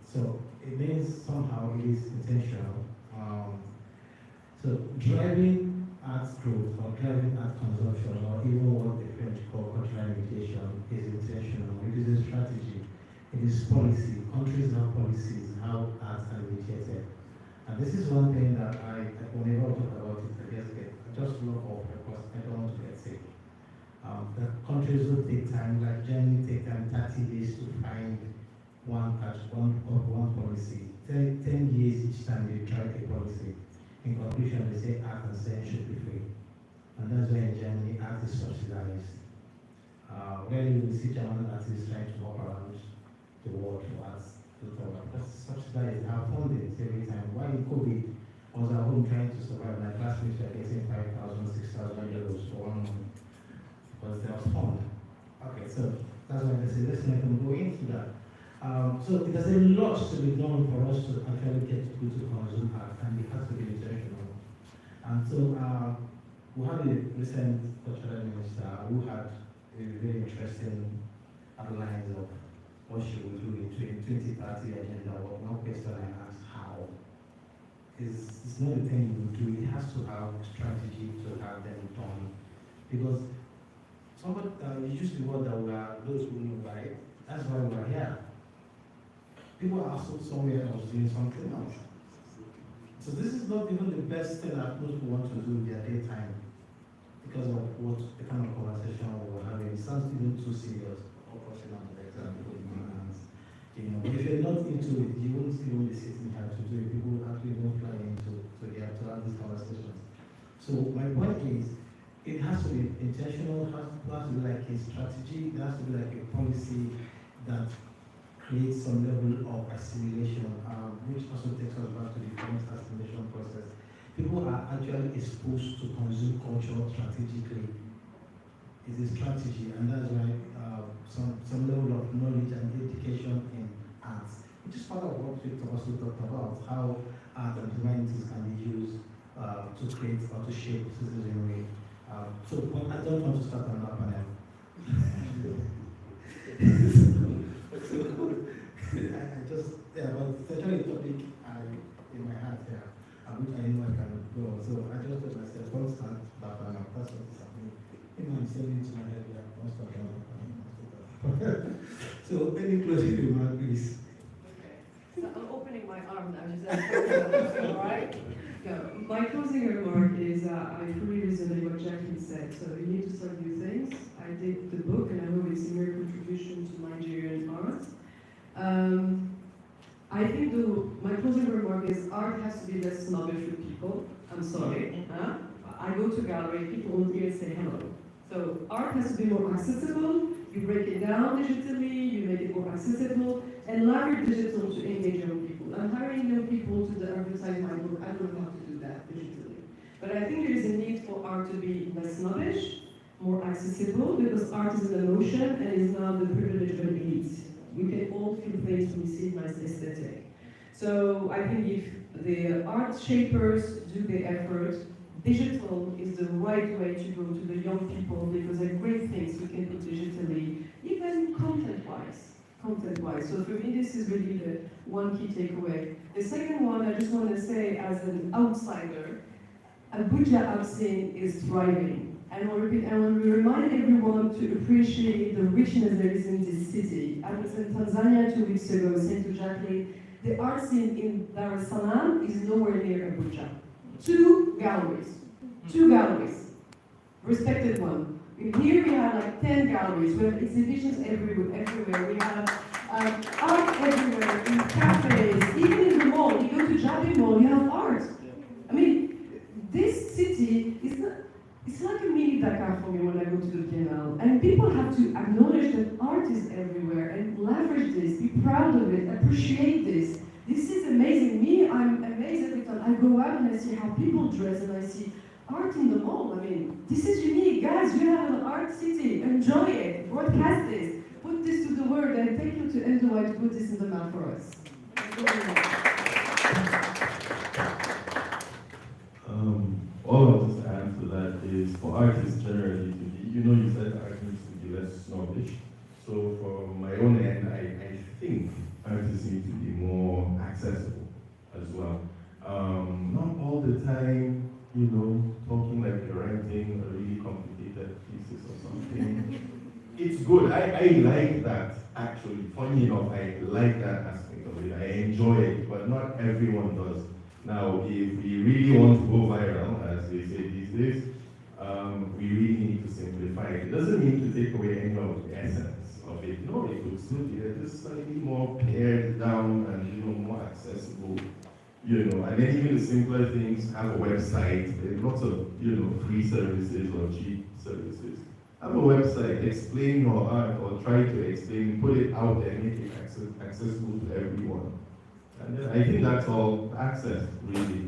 So it means somehow it is intentional. So driving art growth or driving art consumption or even what the French call cultural imitation is intentional. It is a strategy. It is policy. Countries have policies, how arts are imitated. And this is one thing that whenever I talk about it, I just love off because I don't want to get sick. The countries will take time, like Germany take time 30 days to find one policy. 10 years each time they try a policy. In conclusion, they say art and science should be free. And that's why in Germany, art is subsidized. When you see German artists trying to walk around the world for arts, that's subsidized. Our funding every time. Why in COVID was at home trying to survive? My classmates were getting 5,000, 6,000 euros for 1 month because there was fund. Okay, so that's why they say, let's not even go into that. So there's a lot to be done for us to actually get people to consume art, and it has to be intentional. And so we had a recent cultural minister who had a very interesting outlines of what she will do in 2030 agenda. But one question I asked, how? It's not a thing you do, it has to have strategy to have them done. Because somebody, you used the word that we are those who know, right? That's why we are here. People are also somewhere else doing something else. So this is not even the best thing that most people want to do in their daytime because of what the kind of conversation we're having. It sounds even too serious or personal, for example, in my hands. You know, but if you're not into it, you won't even be sitting here to do it. People actually won't fly into to have these conversations. So my point is, it has to be intentional, it has to be like a strategy, it has to be like a policy that creates some level of assimilation, which also takes us back to the current assimilation process. People are actually exposed to consume culture strategically. It's a strategy, and that's why some level of knowledge and education in arts, which is part of what we also talked about, how art and humanities can be used to create or to shape citizenry. So I don't want to start on that panel. I just, but it's actually a topic in my heart here, which I know I can go. So I just told myself, don't start that panel. That's what is happening. I'm saying to my head, yeah, don't start that. So any closing remark, please? Okay. So I'm opening my arm now, just all right? No, my closing remark is I fully resonate what Jackie said. So you need to start new things. I did the book, and I hope it's a mere contribution to Nigerian art. I think my closing remark is art has to be less snobbish with people. I'm sorry. I go to a gallery, people want me to say hello. So art has to be more accessible. You break it down digitally, you make it more accessible, and leverage digital to engage young people. I'm hiring young people to advertise my book. I don't know how to do that digitally. But I think there is a need for art to be less snobbish, more accessible, because art is an emotion and is not the privilege of an elite. We can all feel things when we see nice aesthetic. So I think if the art shapers do the effort, digital is the right way to go to the young people, because there are great things we can do digitally, even content-wise. So for me, this is really the one key takeaway. The second one, I just want to say, as an outsider, Abuja art scene is thriving. And I'll repeat, I want to remind everyone to appreciate the richness there is in this city. I was in Tanzania 2 weeks ago, saying to Jacqueline, the art scene in Dar es Salaam is nowhere near Abuja. 2 galleries, respected one. Here we have like 10 galleries, we have exhibitions everywhere. We have art everywhere, in cafes, even in the mall. You go to Jabi Mall, you have art. I mean, this city is not, it's like a mini Dakar for me when I go to the Biennale. And people have to acknowledge that art is everywhere and leverage this, be proud of it, appreciate this. This is amazing. Me, I'm amazed every time I go out and I see how people dress and I see art in the mall. I mean, this is unique. Guys, you have an art city. Enjoy it. Broadcast this. Put this to the world and take you to NY to put this in the map for us. All I'll just add to that is for artists generally to be, you said art needs to be less snobbish. So from my own end, I think artists need to be more accessible as well. Not all the time, talking like you're writing a really complicated thesis or something. It's good. I like that, actually. Funny enough, I like that aspect of it. I enjoy it, but not everyone does. Now, if we really want to go viral, as they say these days, we really need to simplify it. It doesn't mean to take away any of the essence of it. No, it could still be just slightly more pared down and more accessible. And then even the simpler things, have a website. There are lots of free services or cheap services. Have a website, explain your art or try to explain, put it out there, make it accessible to everyone. And I think that's all access, really.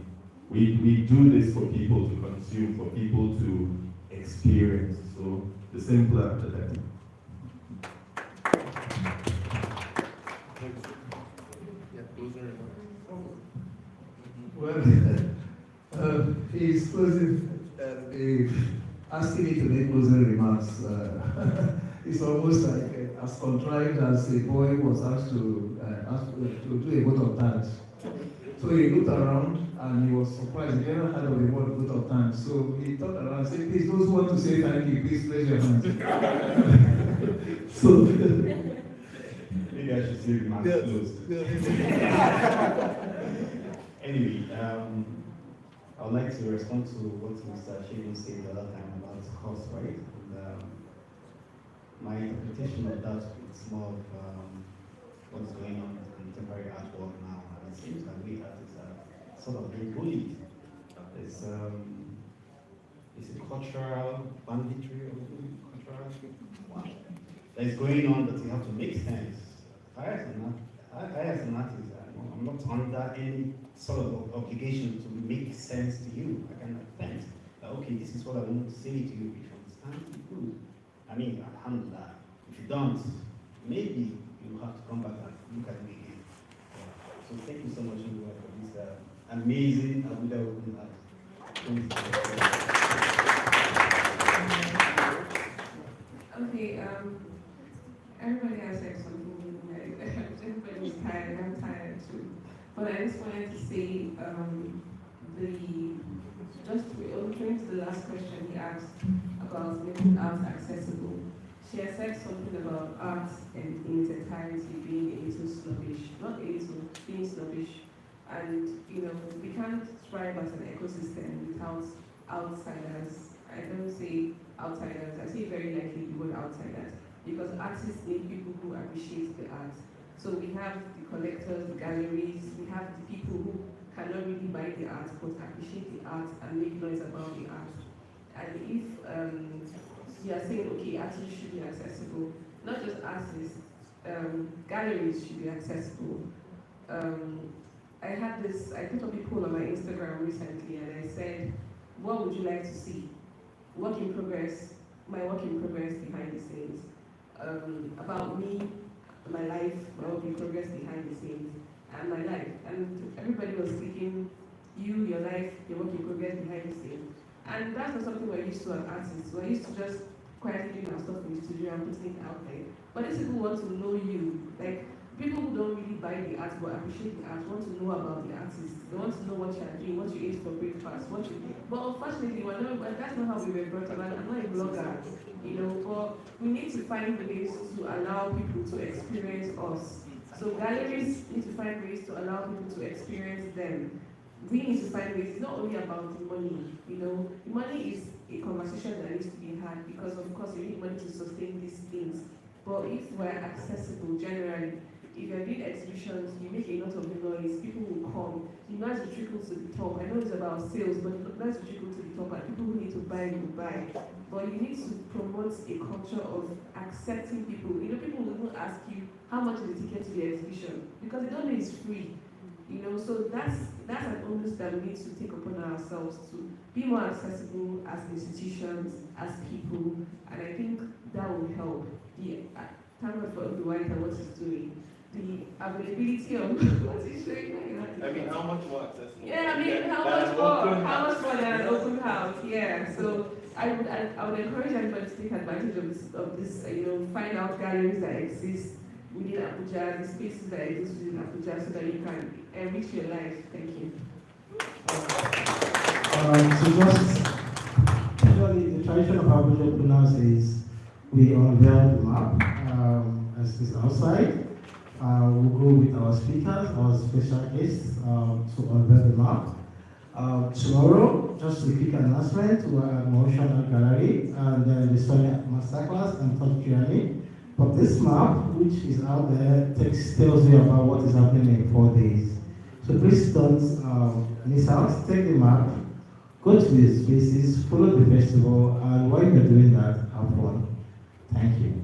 We do this for people to consume, for people to experience. So the simpler, the better. Well, he's closing, asking me to make closing remarks. It's almost like as contrived as a boy was asked to do a vote of thanks. So he looked around and he was surprised. He never heard of the word vote of thanks. So he turned around and said, please, those who want to say thank you, please raise your hands. So maybe I should say remarks closed. Anyway, I would like to respond to what Mr. Shevin said the other time about cost, right? And, my interpretation of that is more of what's going on with contemporary art world now. And it seems that we artists are sort of being bullied. It's a cultural banditry or cultural that is going on that you have to make sense. I as an artist, I'm not under any sort of obligation to make sense to you. I can think that, okay, this is what I want to say to you. If you understand, good. I mean, alhamdulillah. If you don't, maybe you have to come back and look at me again. So thank you so much, Inua, for this amazing Abuja Open Art. Okay, everybody has said something, everybody's tired, I'm tired too. But I just wanted to say, referring to the last question he asked about making art accessible, she has said something about art and in its entirety being a little snobbish, not a little, being snobbish. And, we can't thrive as an ecosystem without outsiders. I don't say outsiders, I say very likely the word outsiders, because artists need people who appreciate the art. So we have the collectors, the galleries, we have the people who cannot really buy the art, but appreciate the art and make noise about the art. And if you are saying, okay, artists should be accessible, not just artists, galleries should be accessible. I put up a poll on my Instagram recently and I said, what would you like to see? Work in progress, my work in progress behind the scenes. About me, my life, my work in progress behind the scenes, and my life. And everybody was speaking, you, your life, your work in progress behind the scenes. And that's not something we're used to as artists. We're used to just quietly doing our stuff in the studio and putting it out there. But these people want to know you. Like, people who don't really buy the art but appreciate the art want to know about the artist. They want to know what you are doing, what you ate for breakfast, what you. But unfortunately, that's not how we were brought up. I'm not a blogger, but we need to find ways to allow people to experience us. So galleries need to find ways to allow people to experience them. We need to find ways. It's not only about the money, The money is a conversation that needs to be had because, of course, you need money to sustain these things. But if we're accessible generally, if you're doing exhibitions, you make a lot of noise, people will come. You know, as you trickle to the top. I know it's about sales, but as you trickle to the top, and people who need to buy will buy. But you need to promote a culture of accepting people. People will even ask you, how much is the ticket to the exhibition? Because they don't know it's free. So that's an onus that we need to take upon ourselves to be more accessible as institutions, as people, and I think that will help. Thank God for everyone and what he's doing. The availability of what he's showing. How much more accessible? Yeah, how much more than an open house? Yeah, so I would encourage everybody to take advantage of this. Find out galleries that exist within Abuja, the spaces that exist within Abuja, so that you can enrich your life. Thank you. Usually the tradition of Abuja pronounce is we unveil the map as is outside. We'll go with our speakers, our special guests to unveil the map. Tomorrow, just a quick announcement, we're at Motional Gallery and then the Sonia Masterclass and Touch Journey. But this map, which is out there, tells you about what is happening in 4 days. So please don't miss out. Take the map, go to the spaces, follow the festival, and while you're doing that, have fun. Thank you.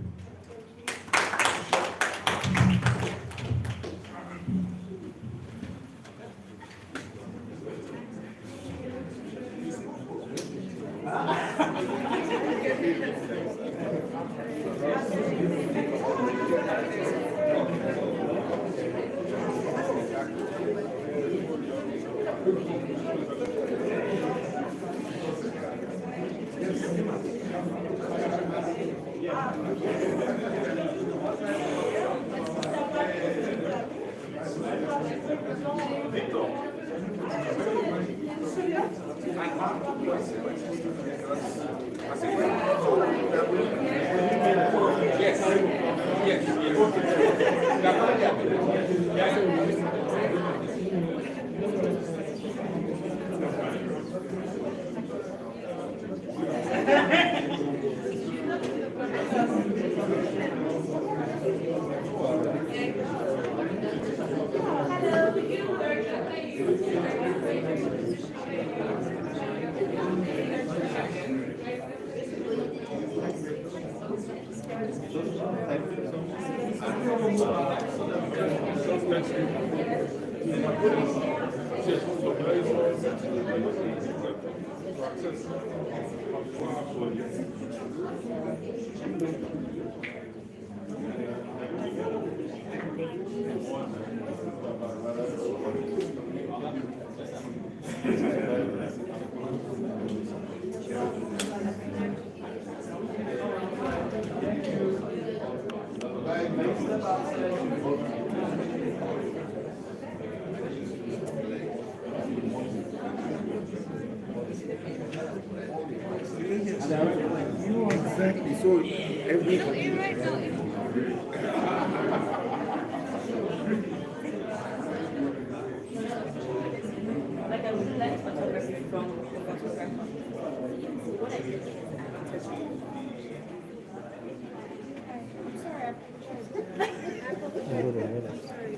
Exactly. So everybody. Like I would like photography from the photographer. What I did is I'm sorry, I'm sorry.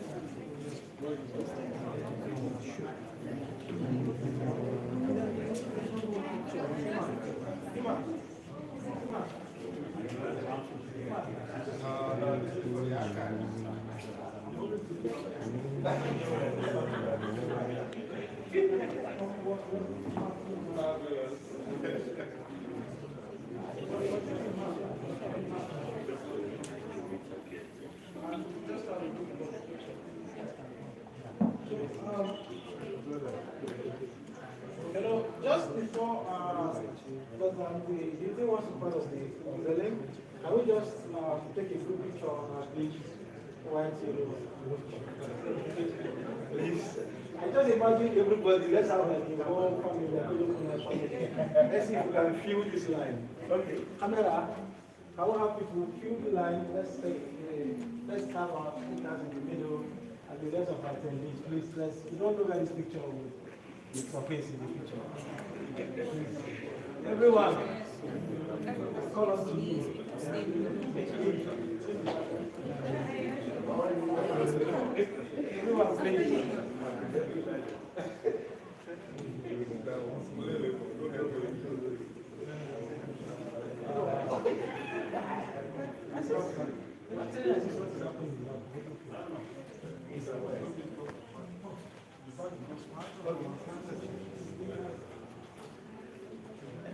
Just before, because the day wants to part of the link, can we just take a group picture on our page while please? I just imagine everybody, let's have like the whole family, let's see if we can fill this line. Okay, camera, I will have people fill the line, let's have our speakers in the middle, and the rest of our attendees, please, you don't know where this picture will surface in the future. Everyone, call us to you. Everyone, please.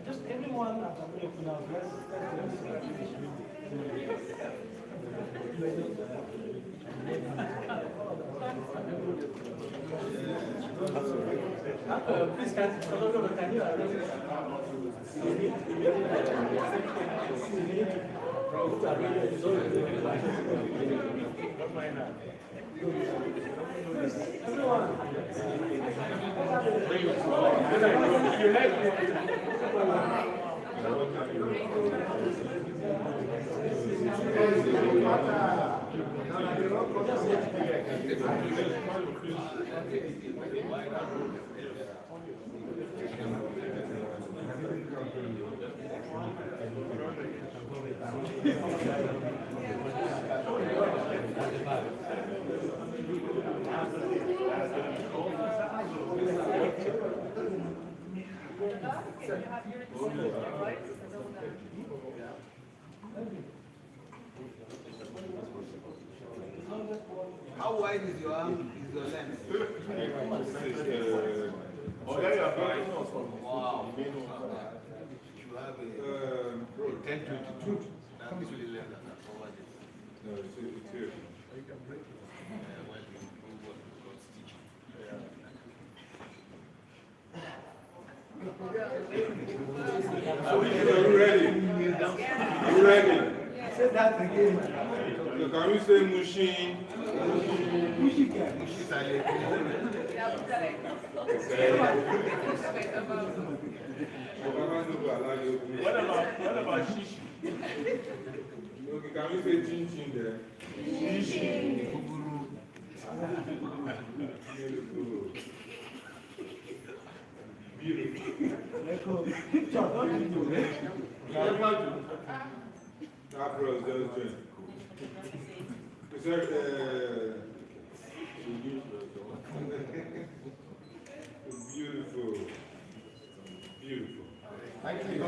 Just everyone at the open house, please can you How wide is your arm? Is your length? Oh, yeah, yeah, fine. Wow. You have a 1022. That is really less than that. No, it's here. When you improve what we call stitching. Are you ready? Are you ready? say that again? So can we say Mushin? Mushi silent. What about Shishi? Okay, can we say Chin Chin there? Beautiful. Afro just joined. Is there, beautiful. Beautiful. Thank you.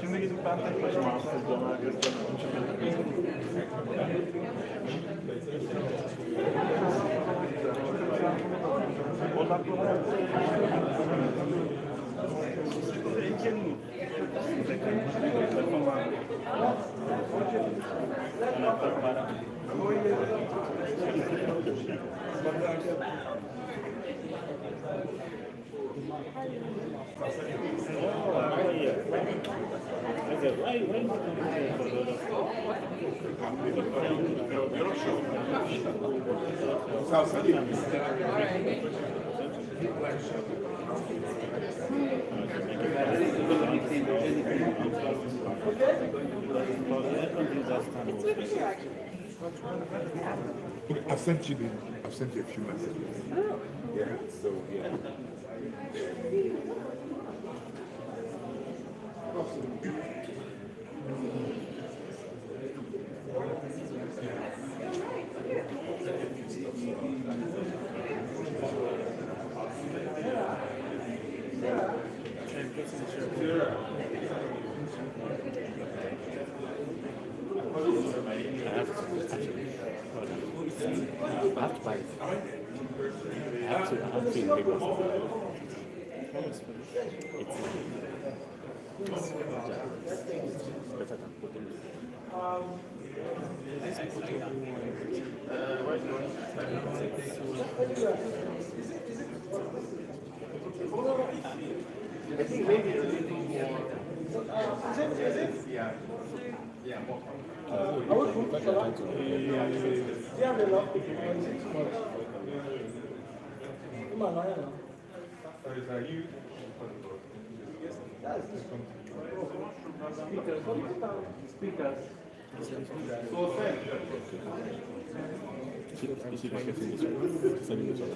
Şimdi gidip ben tek başıma hastaydı ona Okay, I've sent you a few messages. Yeah, so yeah. I have to buy it. I have to in Lagos. It's better than putting it. I think maybe a little more. Yeah. Yeah, more. Is it getting this one? Sending this one.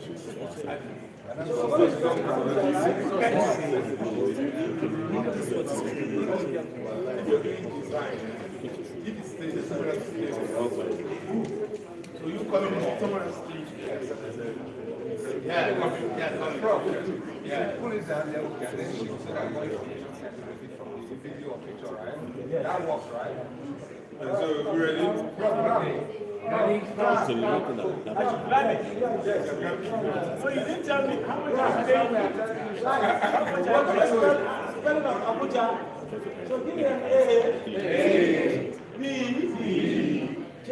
So you come in somewhere else. Yeah, pull it down there, okay, and then shift so that way it's a video or picture, right? Yeah. That works, right? And so we're ready? So you didn't tell me how much I paid. How much I spend on Abuja. So give me an A, B, J.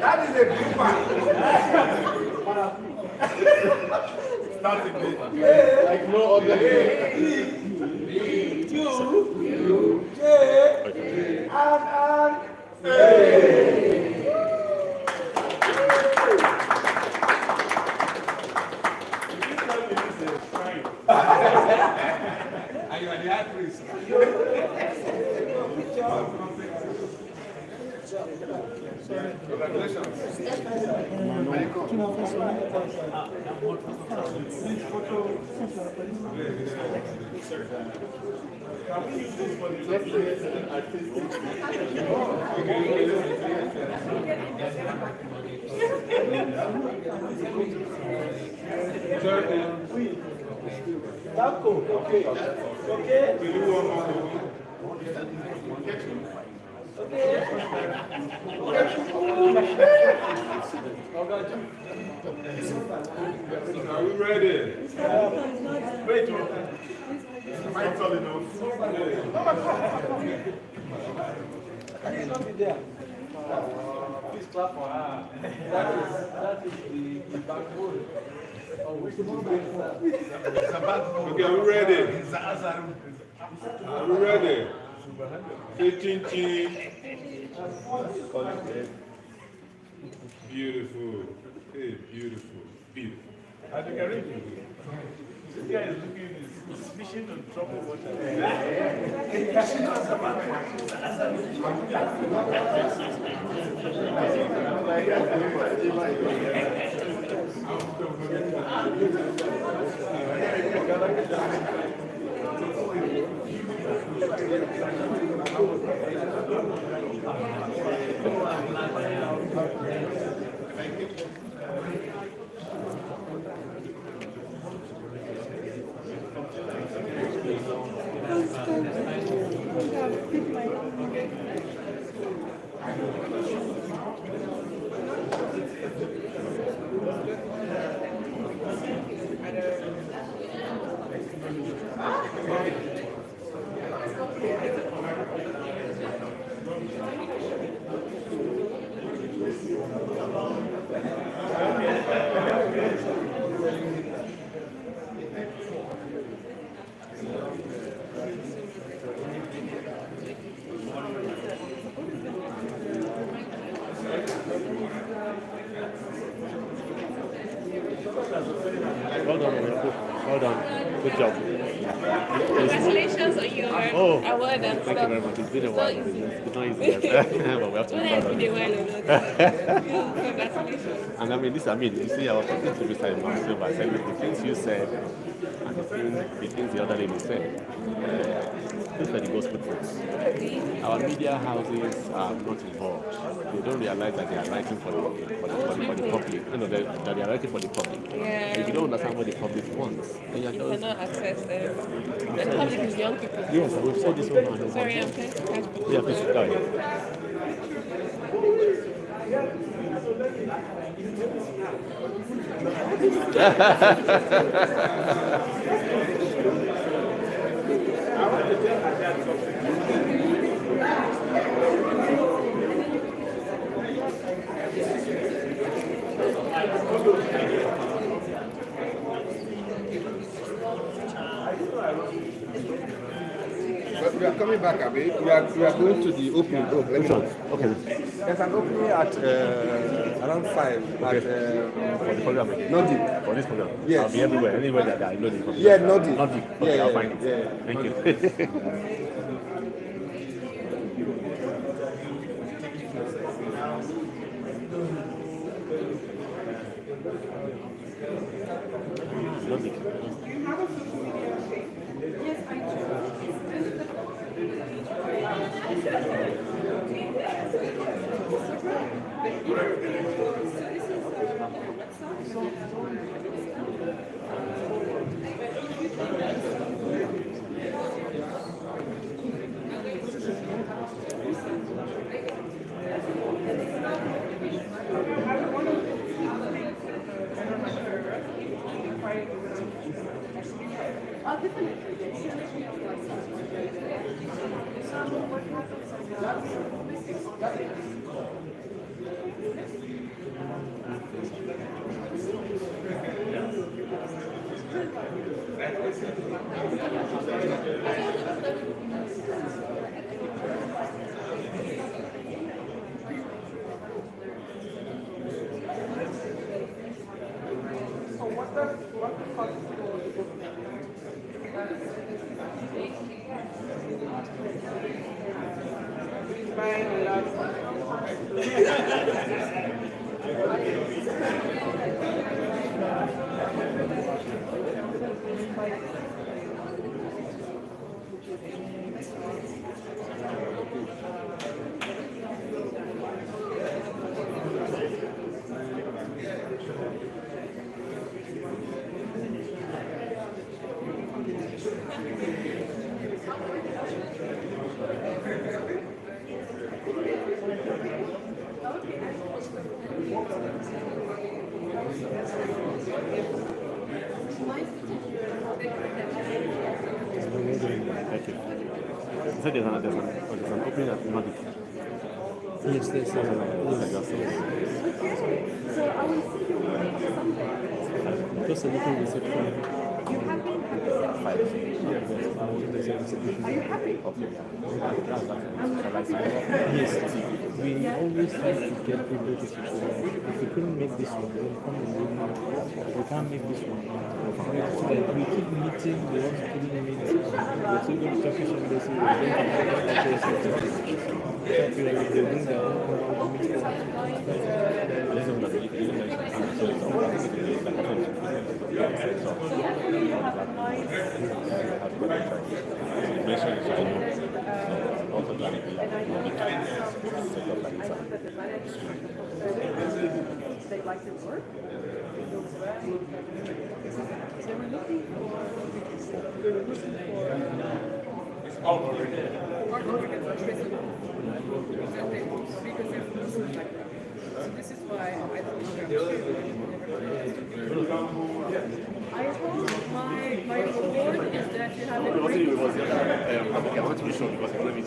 That is a big one. Not a big one. Like no other. B, Q, J, and A. And you are the actress. Congratulations. Can we use this for the Taco, okay. Okay. Are we ready? Wait, Am I tall enough? can you not be there? Please clap for her. That is the backbone. Okay, are we ready? Are we ready? Chin chin. Beautiful. Hey, beautiful. Beautiful. I think I read it. This guy is looking, he's fishing on trouble water. job. Congratulations on your award and Thank stuff. you very much. It's been a while. It's not easy, but we have to be Well, proud it's of been a it. while or not. Congratulations. And I mean, you see, I was talking to Mr. Imam Silva. I said, the things you said and the things the other lady said, those are the gospel truths. Our media houses are not involved. They don't realize that they are writing for the public. You know, that they are writing for the public. Yeah. If you don't understand what the public wants, then you're You just... cannot access them. And the public is young people. Yes, we've said this one now. Sorry, I'm trying to catch people. Yeah, please, go ahead. We are coming back, Abi. We are going to the opening. Oh, let me know. Okay. There's an opening at around 5 Okay. For the program again? Nodi. For this program? Yes. I'll be everywhere, anywhere that I know the program. Yeah, Nodi. Nodi. Okay, Yeah, I'll yeah, find it. yeah. Thank you. Nodi. Thank you. You said there's an opening at Magic. Yes, there's So I will see you Sunday. just a little reception. You have been happy since 5. Are you happy? Yes, we always try to get people to support. If we couldn't make this one, we'll come and do more. If we can't make this one, so that we keep meeting, we want to keep meeting. We're still going to Turkish embassy, we're going to they bring their own They like the work. So we're looking for so this is why I hope my reward is that you have a great I want to be sure because you let me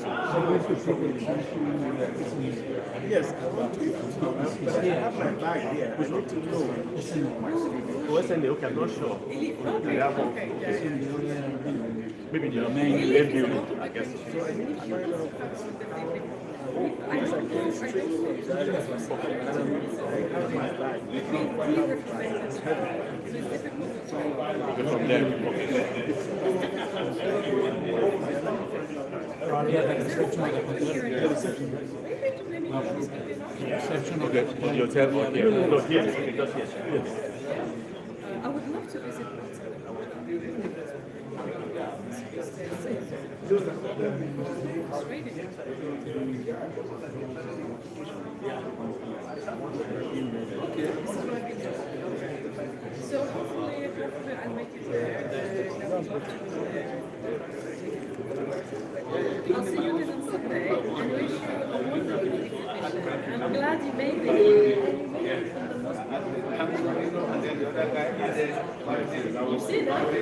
Yes, I want to. I have my bag here. I need to know. Okay, I'm not sure. Maybe the main building, I guess. From there, okay, the hotel, okay. No, here, okay, just here. Yes. I would love to visit So hopefully I'll make it there. I'll see you on Sunday and wish you a wonderful exhibition. I'm glad you made it. You see that? The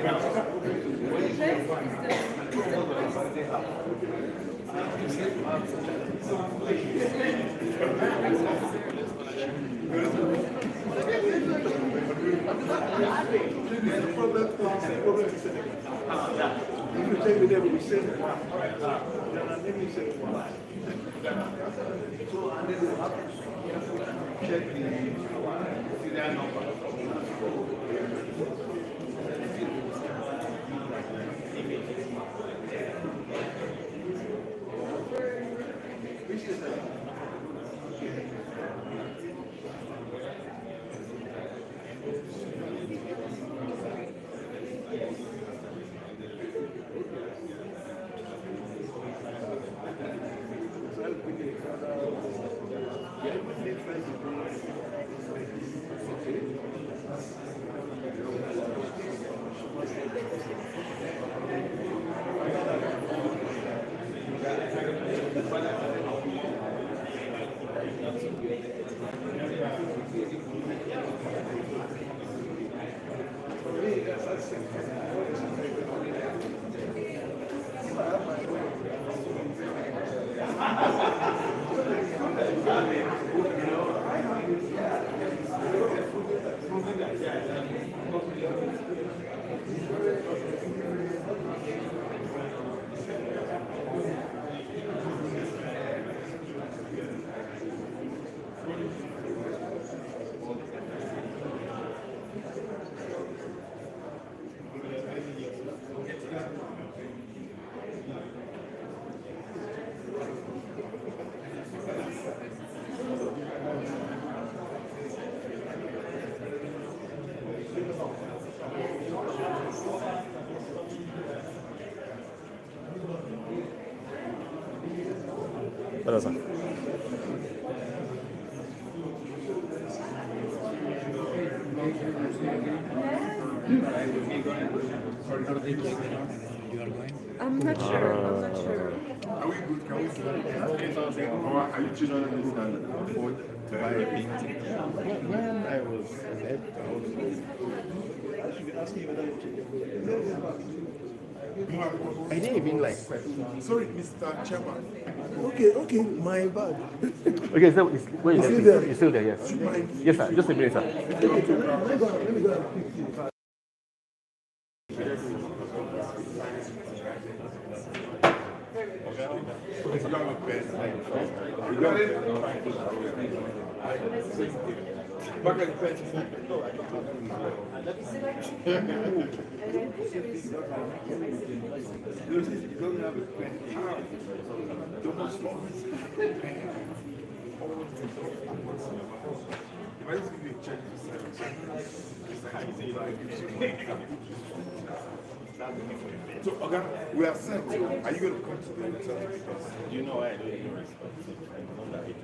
What else? I'm not sure. I'm not sure. Are we good? Can we or are you children who can afford to buy a painting? When I was there, I didn't even like. Sorry, Mr. Chairman. Okay, my bad. Okay, so where is it? You're still there, yes. Yes, sir. Just a minute, sir. Let me go and pick you. So, okay, we are set. Are you going to come to the hotel? Do you know why I don't even respond?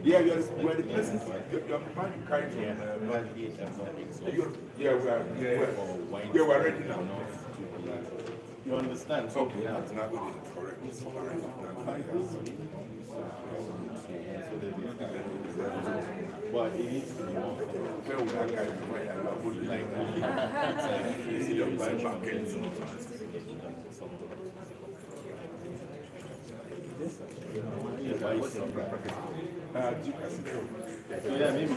Yeah, we are the places. You're man you carry from yeah, we are. Yeah, we are ready now. You understand? So, yeah, it's not good. Correct. But it needs to be more. Where would I carry from? I would like you see your buy back Yeah, maybe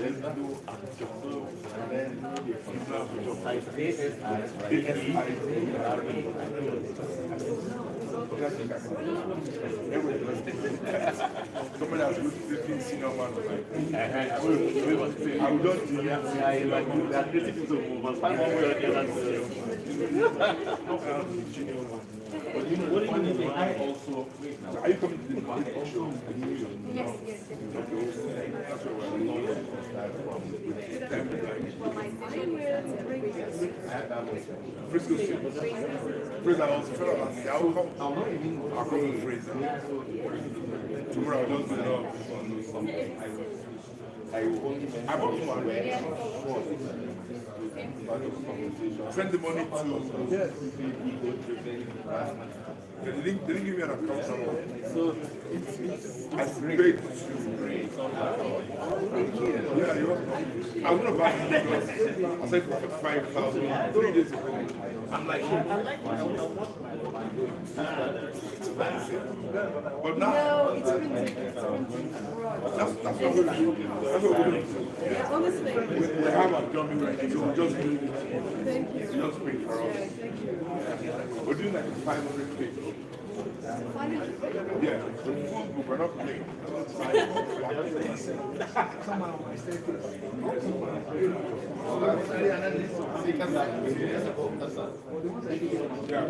Let's do and then the functional which of type somebody has been senior man. I will just do that. I like they are creating to move, find one way or the other. But you know, what do you mean? I also. Are you coming to the show? Yes, yes, yes. Well, my session Frisco Street. Fraser also. I'll come. I'll come to Fraser. Tomorrow I'll just do something. I will only send the money to they didn't give me an account number. So it's I paid I'm gonna buy it because I said for 5,000 3 days ago. I'm like, but now no, it's printed. that's what we're doing. That's what we're doing. Yeah, honestly. We have a dummy right here, so we just do it. Thank you. Just pay for us. Yeah, thank you. We're doing like 500 pages. Yeah, the full book, we're not playing. Somehow my staircase. Yeah.